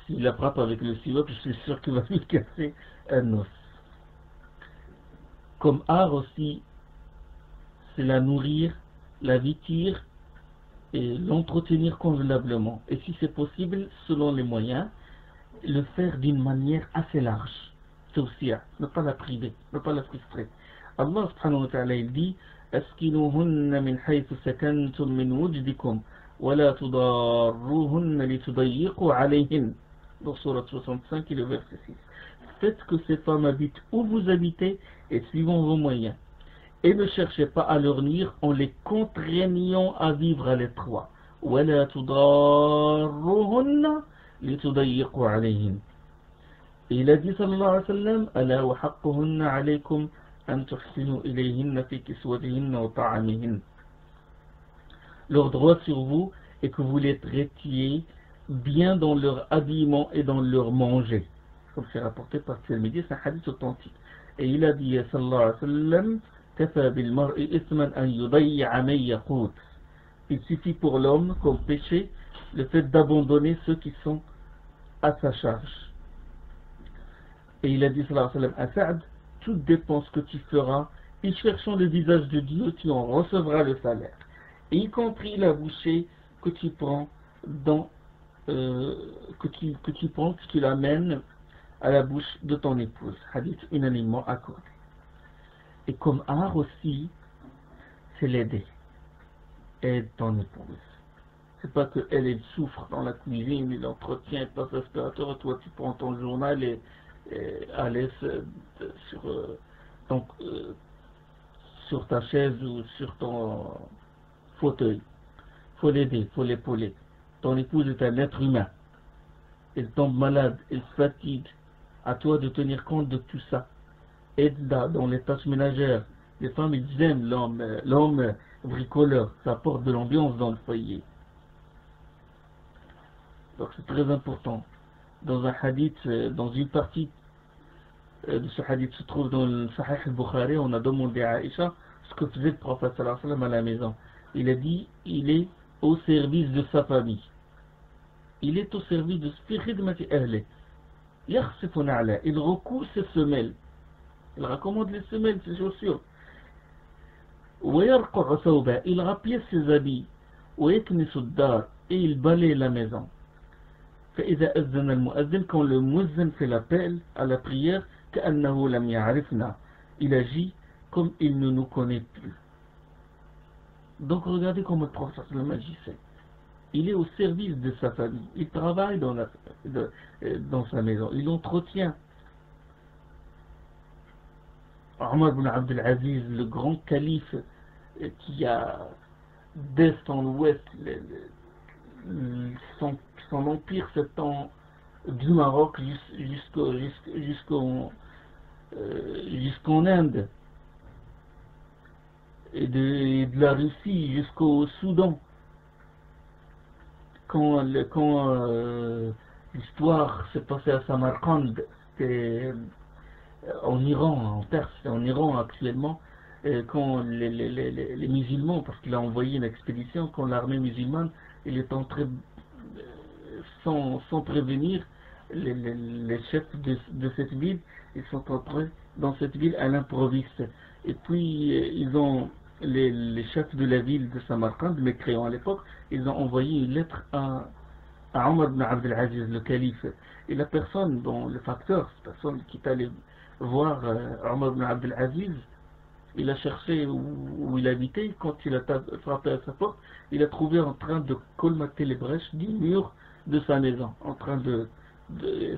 S'il la frappe avec le siwak, je suis sûr qu'il va lui casser un os. Comme art aussi, c'est la nourrir, la vêtir et l'entretenir convenablement. Et si c'est possible, selon les moyens, le faire d'une manière assez large. C'est aussi, ne pas la priver, ne pas la frustrer. Allah subhanahu wa ta'ala il dit أسكنوهن من حيث سكنتم من وجدكم ولا تضاروهن لتضيقوا عليهن. Dans Surat 65 et le verset 6. Faites que ces femmes habitent où vous habitez et suivant vos moyens. Et ne cherchez pas à leur nuire en les contraignant à vivre à l'étroit. ولا تضاروهن لتضيقوا عليهن. Et il a dit sallallahu alayhi wa sallam ألا وحقهن عليكم أن تحسنوا إليهن في كسوتهن وطعامهن. Leur droit sur vous est que vous les traitiez bien dans leur habillement et dans leur manger. Comme c'est rapporté par Tirmidhi, c'est un hadith authentique. Et il a dit sallallahu alayhi wa sallam كفى بالمرء إثما أن يضيع من يقوت. Il suffit pour l'homme comme péché le fait d'abandonner ceux qui sont à sa charge. Et il a dit sallallahu alayhi wa sallam à Sa'd, toute dépense que tu feras et cherchant le visage de Dieu, tu en recevras le salaire, et y compris la bouchée que tu prends que tu l'amènes à la bouche de ton épouse. Hadith unanimement accordé. Et comme art aussi, c'est l'aider. Aide ton épouse. C'est pas que elle souffre dans la cuisine, il entretient, elle passe l'aspirateur, et toi tu prends ton journal et à l'aise sur ta chaise ou sur ton fauteuil. Faut l'aider, faut l'épauler. Ton épouse est un être humain. Elle tombe malade, elle se fatigue. À toi de tenir compte de tout ça. Aide-la dans les tâches ménagères. Les femmes, ils aiment l'homme bricoleur. Ça apporte de l'ambiance dans le foyer. Donc c'est très important. Dans un hadith, dans une partie de ce hadith se trouve dans le Sahih al-Bukhari, on a demandé à Aïcha ce que faisait le prophète sallallahu alayhi wa sallam à la maison. Il a dit, il est au service de sa famille. Il est au service de fi khidmati ahli. Yakhsifu na'la. Il recoue ses semelles. Il recommande les semelles, ses chaussures. Wa yarqa'u thawba. Il rappiait ses habits. Wa yaknisu ad-dar. Et il balaye la maison. فإذا أذن المؤذن, quand le muezzin fait l'appel à la prière, كأنه لم يعرفنا. Il agit comme il ne nous connaît plus. Donc regardez comment le prophète agissait. Il est au service de sa famille. Il travaille dans sa maison. Il entretient. Omar ibn Abdel Aziz, le grand calife qui a d'est en ouest son empire s'étend du Maroc jusqu'en Inde, et de la Russie jusqu'au Soudan. Quand l'histoire s'est passée à Samarkand, c'était en Iran, en Perse, en Iran actuellement, quand les musulmans, parce qu'il a envoyé une expédition, quand l'armée musulmane, il est entré sans prévenir les chefs de cette ville, ils sont entrés dans cette ville à l'improviste. Et puis les chefs de la ville de Samarkand, mécréants à l'époque, ils ont envoyé une lettre à Omar ibn Abdel Aziz, le calife. Et la personne, le facteur, cette personne qui est allé voir Omar ibn Abdel Aziz, il a cherché où il habitait. Quand il a frappé à sa porte, il a trouvé en train de colmater les brèches du mur de sa maison, en train de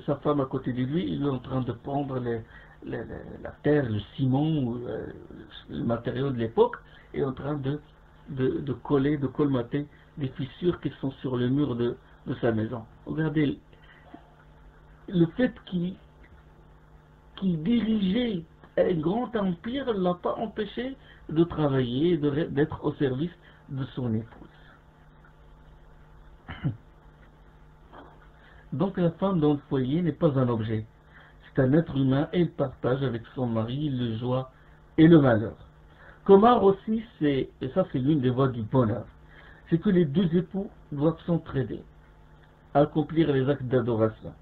sa femme à côté de lui, il est en train de prendre la terre, le ciment, le matériau de l'époque, et en train de coller, de colmater les fissures qui sont sur le mur de sa maison. Regardez, le fait qu'il dirigeait un grand empire ne l'a pas empêché de travailler, d'être au service de son épouse. Donc la femme dans le foyer n'est pas un objet. C'est un être humain et il partage avec son mari le joie et le malheur. Comar aussi, et ça c'est l'une des voies du bonheur, c'est que les deux époux doivent s'entraider, accomplir les actes d'adoration,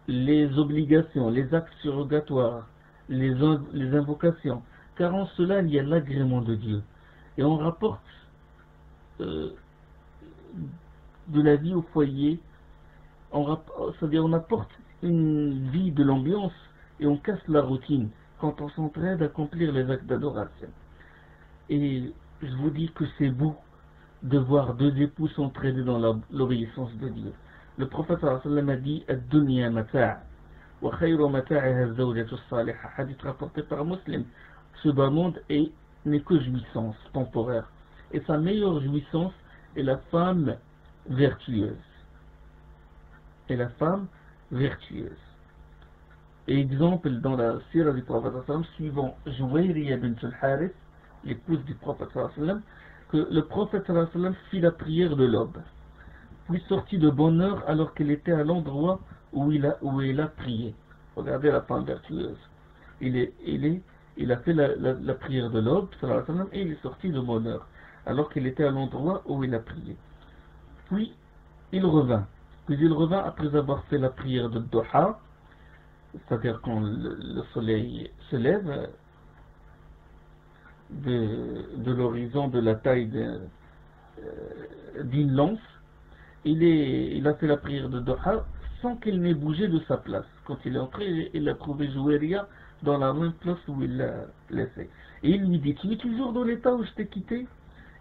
les obligations, les actes surrogatoires, les invocations, car en cela il y a l'agrément de Dieu. Et on rapporte de la vie au foyer, c'est-à-dire on apporte une vie de l'ambiance et on casse la routine quand on s'entraide à accomplir les actes d'adoration. Et je vous dis que c'est beau de voir deux époux s'entraider dans l'obéissance de Dieu. Le prophète sallallahu alayhi wa sallam a dit ad-dunya mata' wa khayru mata'iha az-zawjatu as-salihah, hadith rapporté par Muslim. Ce bas monde n'est que jouissance temporaire et sa meilleure jouissance est la femme vertueuse. Et la femme vertueuse. Et exemple dans la sira du prophète sallallahu alayhi wa sallam, suivant Juwayriya bint al-Harith, l'épouse du prophète sallallahu alayhi wa sallam, que le prophète sallallahu alayhi wa sallam fit la prière de l'aube, puis sortit de bonne heure alors qu'elle était à l'endroit où il a prié. Regardez la femme vertueuse. Il a fait la prière de l'aube, sallallahu alayhi wa sallam, et il est sorti de bonne heure alors qu'il était à l'endroit où il a prié. Puis il revint. Après avoir fait la prière de Duha, c'est-à-dire quand le soleil se lève de l'horizon de la taille d'une lance, il a fait la prière de Duha sans qu'il n'ait bougé de sa place. Quand il est entré, il a trouvé Juwayriya dans la même place où il l'a laissé. Et il lui dit, tu es toujours dans l'état où je t'ai quitté?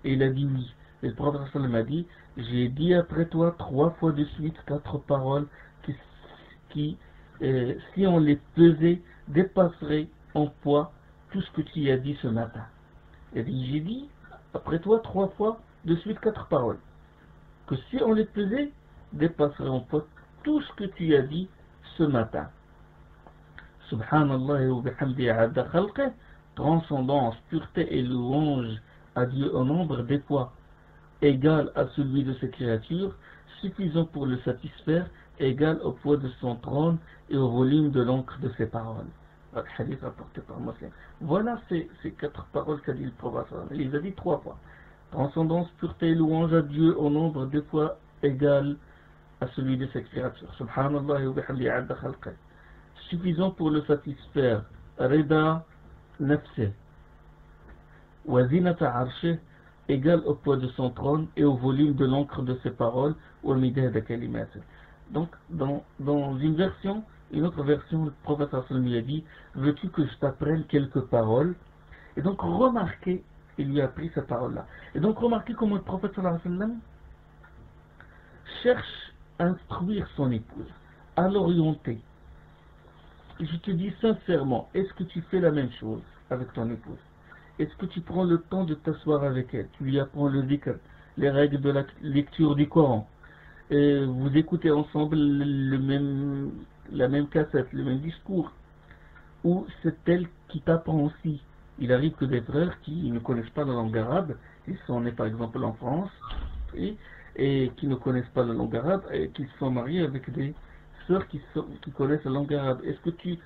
Et il a dit oui. Et le prophète sallallahu alayhi wa sallam a dit, j'ai dit après toi 3 fois de suite 4 paroles qui si on les pesait, dépasseraient en poids tout ce que tu as dit ce matin. Et j'ai dit après toi 3 fois de suite 4 paroles que si on les pesait, dépasserait en poids tout ce que tu as dit ce matin. Subhanallah wa bihamdihi adda khalqih, transcendance, pureté et louange à Dieu au nombre des poids égal à celui de ses créatures, suffisant pour le satisfaire, égal au poids de son trône et au volume de l'encre de ses paroles. Hadith rapporté par Muslim. Voilà ces 4 paroles qu'a dit le prophète. Il les a dit 3 fois. Transcendance, pureté et louange à Dieu au nombre de fois égal à celui de ses créatures. Subhanallah wa bihamdihi adda khalqih. Suffisant pour le satisfaire. Rida nafsih. Wa zinata arshih, égal au poids de son trône et au volume de l'encre de ses paroles, ou al-midah de kalimat. Donc, dans une autre version, le prophète sallallahu a dit, veux-tu que je t'apprenne quelques paroles? Et donc, remarquez, il lui a appris ces paroles-là. Et donc, remarquez comment le prophète sallallahu alayhi wa sallam cherche à instruire son épouse, à l'orienter. Je te dis sincèrement, est-ce que tu fais la même chose avec ton épouse? Est-ce que tu prends le temps de t'asseoir avec elle? Tu lui apprends le dhikr, les règles de la lecture du Coran. Et vous écoutez ensemble la même cassette, le même discours. Ou c'est elle qui t'apprend aussi. Il arrive que des frères qui ne connaissent pas la langue arabe, ils sont nés par exemple en France, et qui ne connaissent pas la langue arabe, et qui se sont mariés avec des sœurs qui connaissent la langue arabe. Est-ce que tu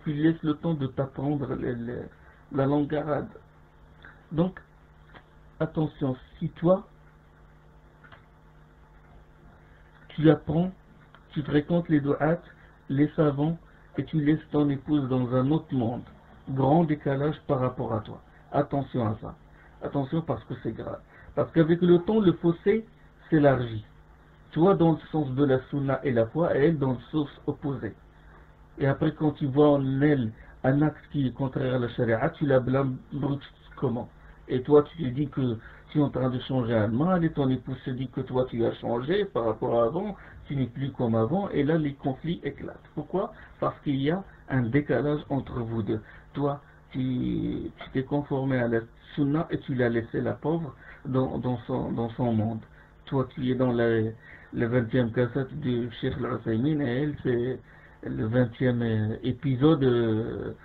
laisses le temps de t'apprendre la langue arabe? Donc, attention, si toi, tu apprends, tu fréquentes les du'at, les savants, et tu laisses ton épouse dans un autre monde, grand décalage par rapport à toi. Attention à ça. Attention parce que c'est grave. Parce qu'avec le temps, le fossé s'élargit. Toi dans le sens de la sunna et la foi, et elle dans le sens opposé. Et après, quand tu vois en elle un acte qui est contraire à la charia, tu la blâmes brusquement. Et toi, tu te dis que tu es en train de changer un mal, et ton épouse se dit que toi, tu as changé par rapport à avant, tu n'es plus comme avant, et là, les conflits éclatent. Pourquoi? Parce qu'il y a un décalage entre vous deux. Toi, tu t'es conformé à la sunna et tu l'as laissé, la pauvre, dans son monde. Toi, tu es dans la 20e cassette du Cheikh Al-Uthaymin, et elle, le 20e épisode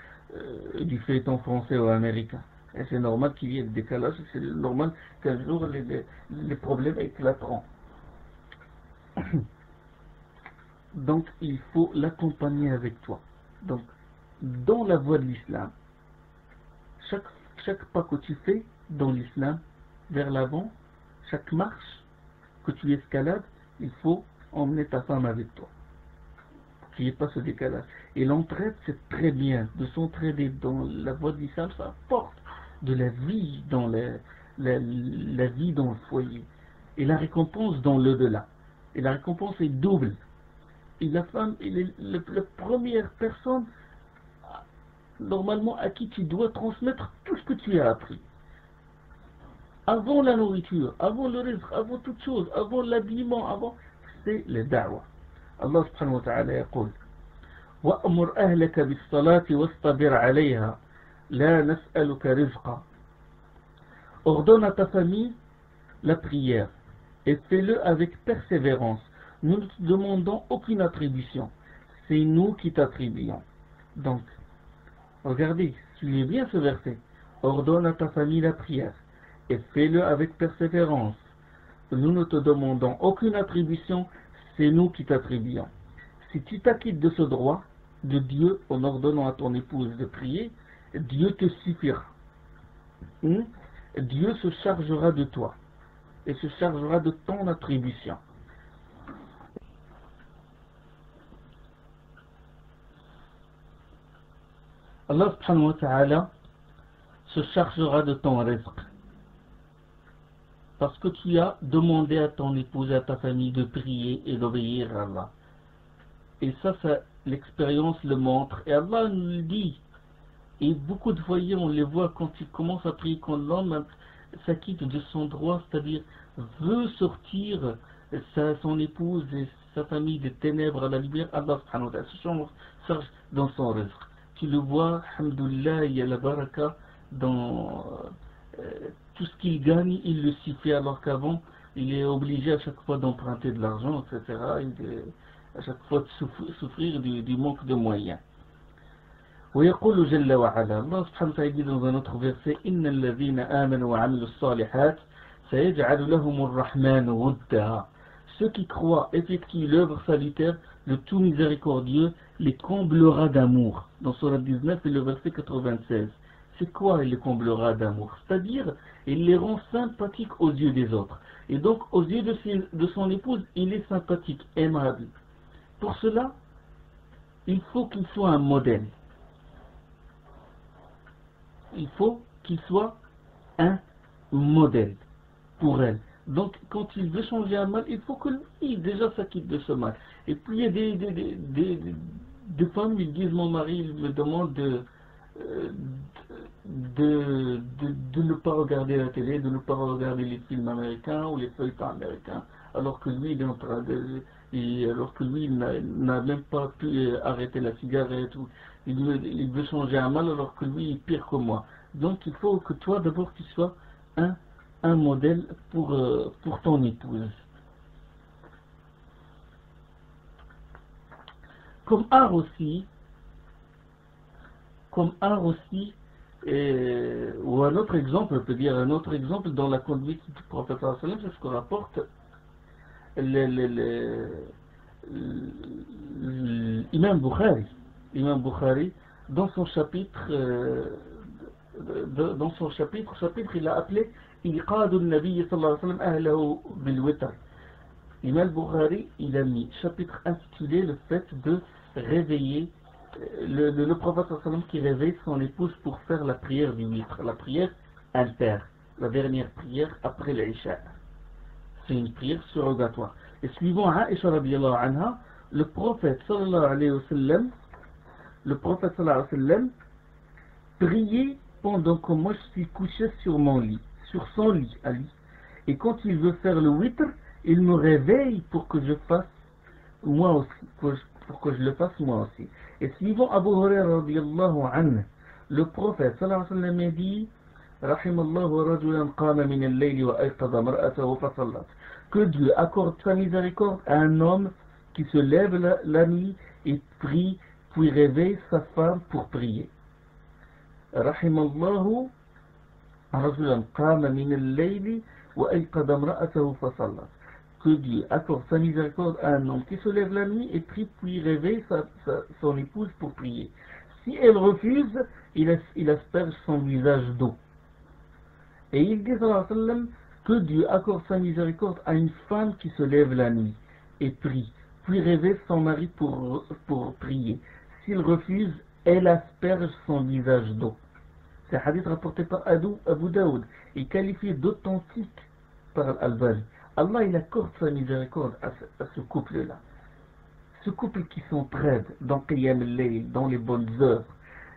du feuilleton français ou américain. Et c'est normal qu'il y ait des décalages, c'est normal qu'un jour les problèmes éclateront. Donc il faut l'accompagner avec toi. Donc dans la voie de l'islam, chaque pas que tu fais dans l'islam vers l'avant, chaque marche que tu escalades, il faut emmener ta femme avec toi. Qu'il n'y ait pas ce décalage. Et l'entraide, c'est très bien. De s'entraider dans la voie de l'islam, ça apporte de la vie dans la vie dans le foyer. Et la récompense dans l'au-delà. Et la récompense est double. Et la femme, elle est la première personne normalement à qui tu dois transmettre tout ce que tu as appris. Avant la nourriture, avant le rizq, avant toute chose, avant l'habillement, avant, c'est le da'wah. Allah subhanahu wa ta'ala يقول وأمر أهلك بالصلاة واصطبر عليها لا نسألك رزقا. Ordonne à ta famille la prière et fais-le avec persévérance. Nous ne te demandons aucune attribution. C'est nous qui t'attribuons. Donc, regardez, suivez bien ce verset. Ordonne à ta famille la prière et fais-le avec persévérance. Nous ne te demandons aucune attribution, c'est nous qui t'attribuons. Si tu t'acquittes de ce droit de Dieu en ordonnant à ton épouse de prier, Dieu te suffira. Dieu se chargera de toi et se chargera de ton attribution. Allah subhanahu wa ta'ala se chargera de ton rizq. Parce que tu as demandé à ton épouse et à ta famille de prier et d'obéir à Allah. Et ça l'expérience le montre. Et Allah nous le dit. Et beaucoup de foyers, on les voit quand ils commencent à prier, quand l'homme s'acquitte de son droit, c'est-à-dire veut sortir son épouse et sa famille des ténèbres à la lumière, Allah subhanahu wa ta'ala se charge dans son rizq. Tu le vois, alhamdoulilah, il y a la baraka dans tout ce qu'il gagne, il le suffit, alors qu'avant, il est obligé à chaque fois d'emprunter de l'argent, etc. À chaque fois de souffrir du manque de moyens. ويقول جل وعلا الله سبحانه وتعالى dit dans un autre verset إن الذين آمنوا وعملوا الصالحات سيجعل لهم الرحمن ودا. Ceux qui croient effectuent l'œuvre salutaire, le tout miséricordieux les comblera d'amour. Dans Surah 19 et le verset 96. C'est quoi il les comblera d'amour? C'est-à-dire, il les rend sympathiques aux yeux des autres. Et donc, aux yeux de son épouse, il est sympathique, aimable. Pour cela, il faut qu'il soit un modèle. Il faut qu'il soit un modèle pour elle. Donc, quand il veut changer un mal, il faut que lui, déjà, s'acquitte de ce mal. Et puis, il y a des femmes, ils disent, mon mari, il me demande de ne pas regarder la télé, de ne pas regarder les films américains ou les feuilletons américains, alors que lui, il est en train alors que lui, il n'a même pas pu arrêter la cigarette, ou il veut changer un mal, alors que lui, il est pire que moi. Donc, il faut que toi, d'abord, tu sois un modèle pour ton épouse. Comme art aussi, ou un autre exemple, on peut dire un autre exemple dans la conduite du prophète, c'est ce que rapporte l'imam Bukhari. L'imam Bukhari, dans son chapitre, il a appelé Iqad al-Nabi sallallahu alayhi wa sallam ahlahu bil-witr. L'imam Bukhari, il a mis chapitre intitulé le fait de réveiller le prophète sallallahu alayhi wa sallam qui réveille son épouse pour faire la prière du witr, la prière inter, la dernière prière après l'Isha. C'est une prière surrogatoire. Et suivant Aïcha radiyallahu anha, le prophète sallallahu alayhi wa sallam priait pendant que moi je suis couché sur mon lit, sur son lit à lui. Et quand il veut faire le witr, il me réveille pour que je fasse moi aussi, pour que je le fasse moi aussi. Et suivant Abu Hurairah radiyallahu anhu, le prophète sallallahu alayhi wa sallam a dit Rahimallahu rajulan qama min al-layli wa ayqadha mar'atahu fa sallat. Que Dieu accorde sa miséricorde à un homme qui se lève la nuit et prie, puis réveille sa femme pour prier. Rahimallahu rajulan qama min al-layli wa ayqadha imra'atahu fa sallat. Que Dieu accorde sa miséricorde à un homme qui se lève la nuit et prie, puis réveille son épouse pour prier. Si elle refuse, il asperge son visage d'eau. Et il dit sallallahu alayhi wa sallam, que Dieu accorde sa miséricorde à une femme qui se lève la nuit et prie, puis réveille son mari pour prier. S'il refuse, elle asperge son visage d'eau. C'est un hadith rapporté par Abu Daoud et qualifié d'authentique par Al-Albani. Allah il accorde sa miséricorde à ce couple-là. Ce couple qui s'entraide dans Qiyam al-Layl, dans les bonnes œuvres.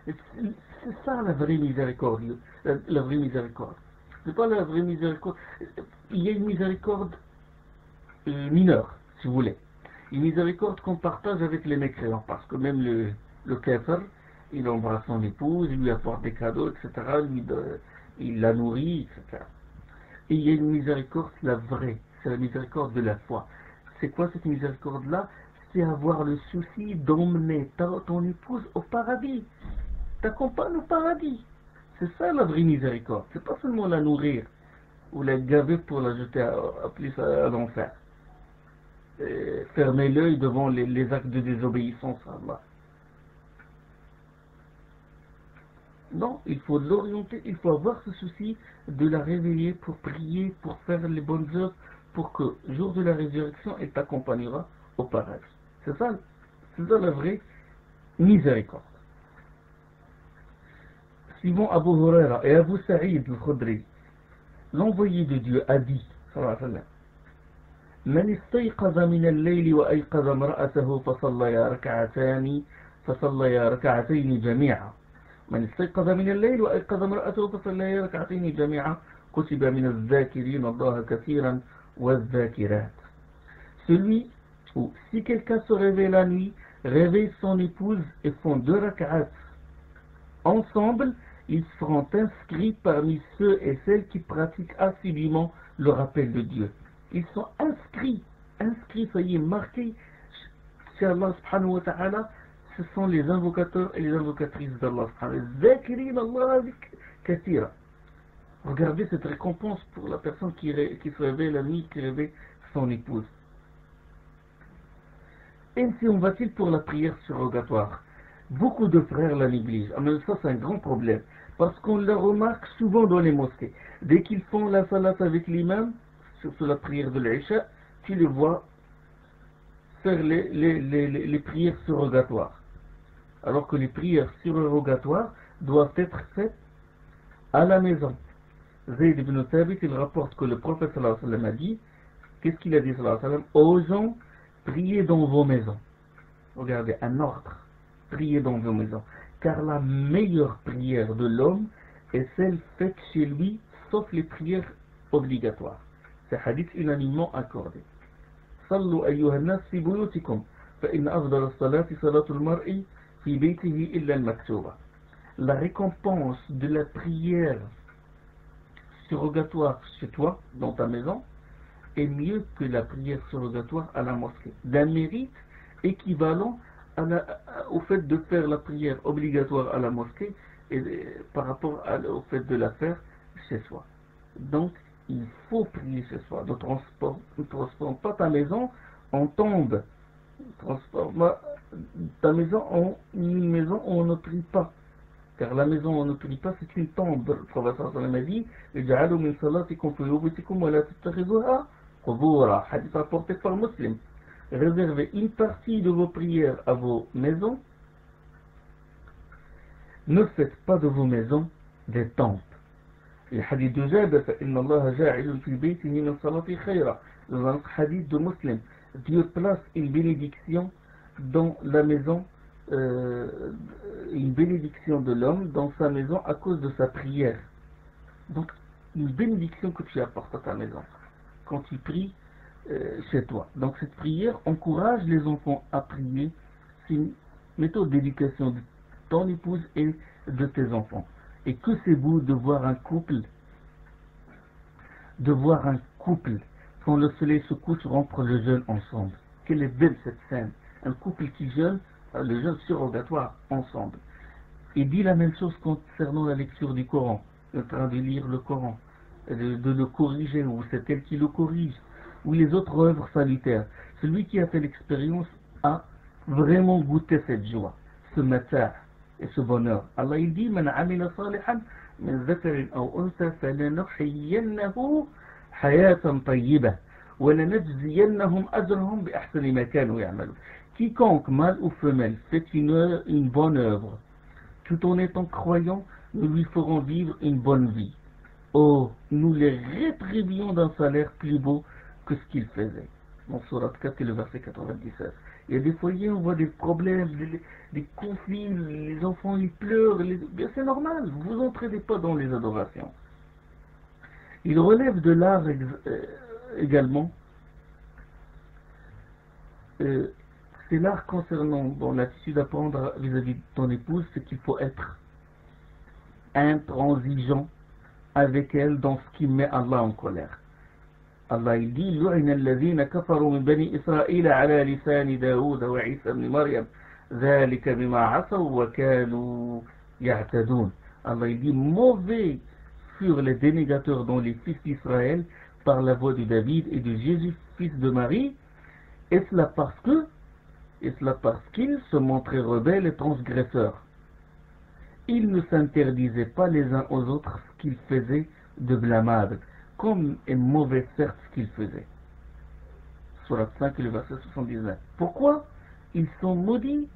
C'est ça la vraie miséricorde. La vraie miséricorde. C'est pas la vraie miséricorde. Il y a une miséricorde mineure, si vous voulez. Une miséricorde qu'on partage avec les mécréants. Parce que même le kafir, il embrasse son épouse, il lui apporte des cadeaux, etc. Il la nourrit, etc. Et il y a une miséricorde, la vraie, c'est la miséricorde de la foi. C'est quoi cette miséricorde-là? C'est avoir le souci d'emmener ton épouse au paradis. T'accompagne au paradis. C'est ça la vraie miséricorde. C'est pas seulement la nourrir ou la gaver pour la jeter à l'enfer. Fermer l'œil devant les actes de désobéissance à Allah. Non, il faut l'orienter, il faut avoir ce souci de la réveiller pour prier, pour faire les bonnes œuvres, pour que, jour de la résurrection, elle t'accompagnera au paradis. C'est ça la vraie miséricorde. Suivant Abu Huraira et Abu Sa'id al-Khudri, l'envoyé de Dieu a dit, sallallahu alayhi wa sallam, من استيقظ من الليل وأيقظ امرأته فصليا ركعتين جميعا من استيقظ من الليل وأيقظ امرأته فصليا ركعتين جميعا كتب من الذاكرين الله كثيرا والذاكرات. Celui où si quelqu'un se réveille la nuit, réveille son épouse et font 2 rak'ats ensemble, ils seront inscrits parmi ceux et celles qui pratiquent assidûment le rappel de Dieu. Ils sont inscrits, ça y est, marqués chez Allah subhanahu wa ta'ala. Ce sont les invocateurs et les invocatrices d'Allah. Regardez cette récompense pour la personne qui se réveille la nuit, qui réveille son épouse. Ainsi en va-t-il pour la prière surrogatoire? Beaucoup de frères la négligent. Mais ça c'est un grand problème. Parce qu'on la remarque souvent dans les mosquées. Dès qu'ils font la salat avec l'imam, sur la prière de l'Isha, tu les vois faire les prières surrogatoires. Alors que les prières surrogatoires doivent être faites à la maison. Zayd ibn Thabit, il rapporte que le prophète sallallahu alayhi wa sallam a dit, qu'est-ce qu'il a dit sallallahu alayhi wa sallam? Aux gens, priez dans vos maisons. Regardez, un ordre, priez dans vos maisons. Car la meilleure prière de l'homme est celle faite chez lui, sauf les prières obligatoires. C'est hadith unanimement accordé. Sallu ayyuha an-nas fi buyutikum, fa inna afdal as-salati salatu al-mar'i fi baytihi illa al-maktuba. La récompense de la prière surrogatoire chez toi, dans ta maison, est mieux que la prière surrogatoire à la mosquée. D'un mérite équivalent au fait de faire la prière obligatoire à la mosquée et par rapport au fait de la faire chez soi. Donc, il faut prier chez soi. Ne transforme pas ta maison en tombe. Transforme pas ta maison en une maison où on ne prie pas. Car la maison où on ne prie pas, c'est une tombe. Le prophète sallallahu alayhi wa sallam a dit اجعلوا من صلاتكم في بيوتكم ولا تتخذوها قبورا. Hadith rapporté par Muslim. Réservez une partie de vos prières à vos maisons. Ne faites pas de vos maisons des temples. Le hadith de Jabir, فإن الله جاعل في بيته من الصلاة خيرا. Dans un hadith de Muslim, Dieu place une bénédiction dans la maison, une bénédiction de l'homme dans sa maison à cause de sa prière. Donc, une bénédiction que tu apportes à ta maison quand tu pries chez toi. Donc, cette prière encourage les enfants à prier. C'est une méthode d'éducation de ton épouse et de tes enfants. Et que c'est beau de voir un couple, quand le soleil se couche, rompre le jeûne ensemble. Quelle est belle cette scène. Un couple qui jeûne le jeûne surrogatoire ensemble. Il dit la même chose concernant la lecture du Coran, en train de lire le Coran, de le corriger, ou c'est elle qui le corrige, ou les autres œuvres salutaires. Celui qui a fait l'expérience a vraiment goûté cette joie, ce matin et ce bonheur. Allah il dit Man amila salihan min dhakarin aw unsa falanuhyiyannahu hayatan tayyibah wa lanajziyannahum ajrahum bi ahsani ma kanu ya'malun. Quiconque, mâle ou femelle, fait une bonne œuvre, tout en étant croyant, nous lui ferons vivre une bonne vie. Oh, nous les rétribuons d'un salaire plus beau que ce qu'ils faisaient. Dans Surat 4 et le verset 97. Il y a des foyers, on voit des problèmes, des conflits, les enfants ils pleurent, bien c'est normal, vous entraînez pas dans les adorations. Il relève de l'art également, c'est l'art concernant l'attitude à prendre vis-à-vis de ton épouse, c'est qu'il faut être intransigeant avec elle dans ce qui met Allah en colère. Allah il dit لعن الذين كفروا من بني إسرائيل على لسان داود وعيسى بن مريم ذلك بما عصوا وكانوا يعتدون. Allah il dit mauvais furent les dénégateurs dans les fils d'Israël par la voix de David et de Jésus fils de Marie, et cela parce qu'ils se montraient rebelles et transgresseurs. Ils ne s'interdisaient pas les uns aux autres ce qu'ils faisaient de blâmable, comme est mauvais certes ce qu'ils faisaient. Surat 5 le verset 79. Pourquoi ils sont maudits,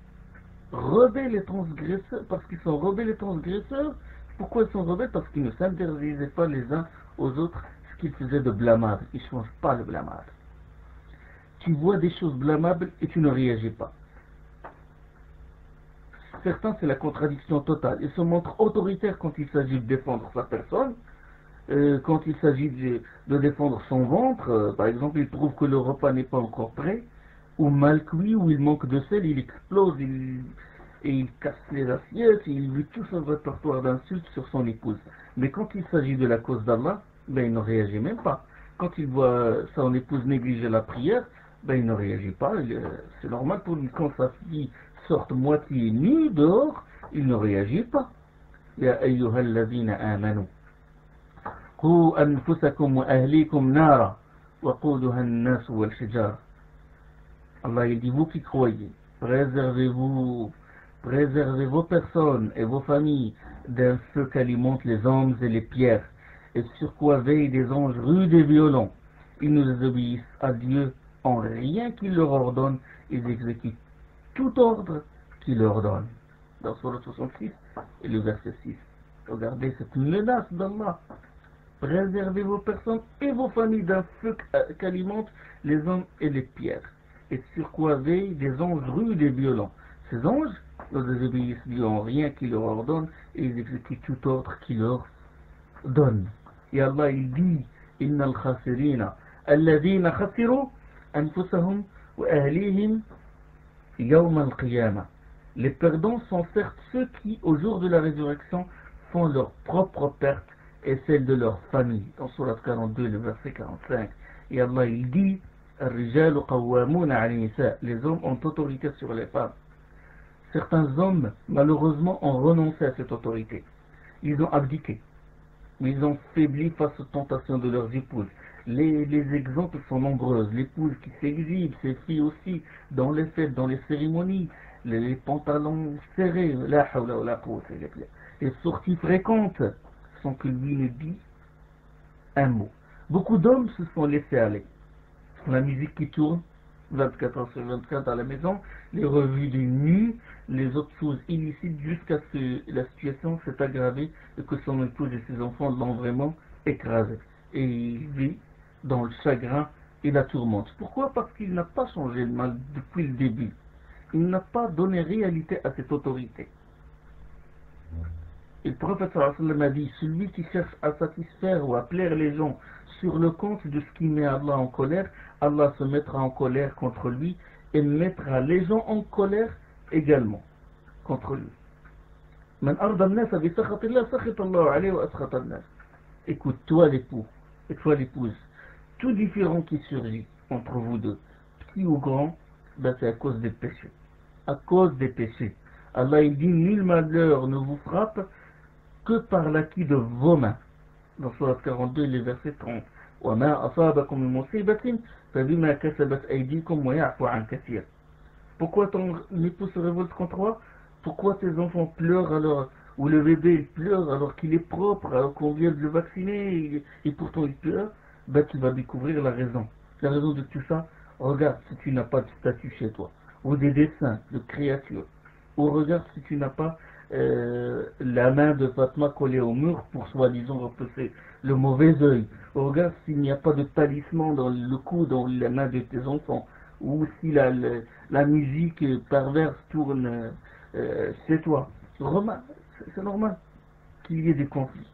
rebelles et transgresseurs? Parce qu'ils sont rebelles et transgresseurs. Pourquoi ils sont rebelles? Parce qu'ils ne s'interdisaient pas les uns aux autres ce qu'ils faisaient de blâmable. Ils ne changent pas le blâmable. Tu vois des choses blâmables et tu ne réagis pas. Certains, c'est la contradiction totale. Ils se montrent autoritaires quand il s'agit de défendre sa personne. Quand il s'agit de défendre son ventre, par exemple, il trouve que le repas n'est pas encore prêt, ou mal cuit, ou il manque de sel, il explose, et il casse les assiettes, et il lui tout son répertoire d'insultes sur son épouse. Mais quand il s'agit de la cause d'Allah, ben, il ne réagit même pas. Quand il voit son épouse négliger la prière, ben, il ne réagit pas. C'est normal pour lui, quand sa fille sorte moitié nue dehors, il ne réagit pas. Ya ayyuhal ladhina amanu. قوا أنفسكم وأهليكم نارا وقودها الناس والحجارة. Allah il dit, vous qui croyez, préservez vos personnes et vos familles d'un feu qu'alimentent les hommes et les pierres, et sur quoi veillent des anges rudes et violents. Ils ne désobéissent à Dieu en rien qu'il leur ordonne, ils exécutent tout ordre qu'il leur donne. Dans Surat 66 et le verset 6. Regardez cette menace d'Allah. Préservez vos personnes et vos familles d'un feu qu'alimentent les hommes et les pierres, et sur quoi veillent des anges rudes et violents. Ces anges ne désobéissent Dieu en rien qu'il leur ordonne, et ils exécutent tout ordre qu'il leur donne. Et Allah il dit Inna al-khasirina alladhina khasiru anfusahum wa ahlihim yawm al-qiyamah. Les perdants sont certes ceux qui, au jour de la résurrection, font leur propre perte et celle de leur famille. Dans Surat 42, le verset 45. Et Allah il dit les hommes ont autorité sur les femmes. Certains hommes, malheureusement, ont renoncé à cette autorité. Ils ont abdiqué. Ils ont faibli face aux tentations de leurs épouses. Les exemples sont nombreux. L'épouse qui s'exhibe, ses filles aussi, dans les fêtes, dans les cérémonies, les pantalons serrés, les sorties fréquentes, sans que lui ne dise un mot. Beaucoup d'hommes se sont laissés aller. La musique qui tourne 24 heures sur 24 à la maison, les revues de nu, les autres choses illicites, jusqu'à ce que la situation s'est aggravée et que son épouse et ses enfants l'ont vraiment écrasé. Et il vit dans le chagrin et la tourmente. Pourquoi? Parce qu'il n'a pas changé le mal depuis le début. Il n'a pas donné réalité à cette autorité. Et le prophète sallallahu a dit, celui qui cherche à satisfaire ou à plaire les gens sur le compte de ce qui met Allah en colère, Allah se mettra en colère contre lui et mettra les gens en colère également contre lui. Écoute, toi l'époux et toi l'épouse, tout différent qui surgit entre vous deux, petit ou grand, ben c'est à cause des péchés. à cause des péchés. Allah il dit, nul malheur ne vous frappe que par l'acquis de vos mains. Dans Surat 42, les versets 30. وَمَا أَصَابَكُم مِّن مُّصِيبَةٍ فَبِمَا كَسَبَتْ أَيْدِيكُمْ وَيَعْفُو عَن كَثِيرٍ. Pourquoi ton épouse se révolte contre toi? Pourquoi tes enfants pleurent alors, ou le bébé il pleure alors qu'il est propre, alors qu'on vient de le vacciner, et pourtant il pleure? Ben tu vas découvrir la raison. La raison de tout ça, regarde si tu n'as pas de statue chez toi, ou des dessins de créatures, ou regarde si tu n'as pas la main de Fatma collée au mur pour soi-disant repousser le mauvais œil. Ou regarde s'il n'y a pas de talisman dans le cou, dans la main de tes enfants, ou si la musique perverse tourne chez toi. Remarque, c'est normal qu'il y ait des conflits.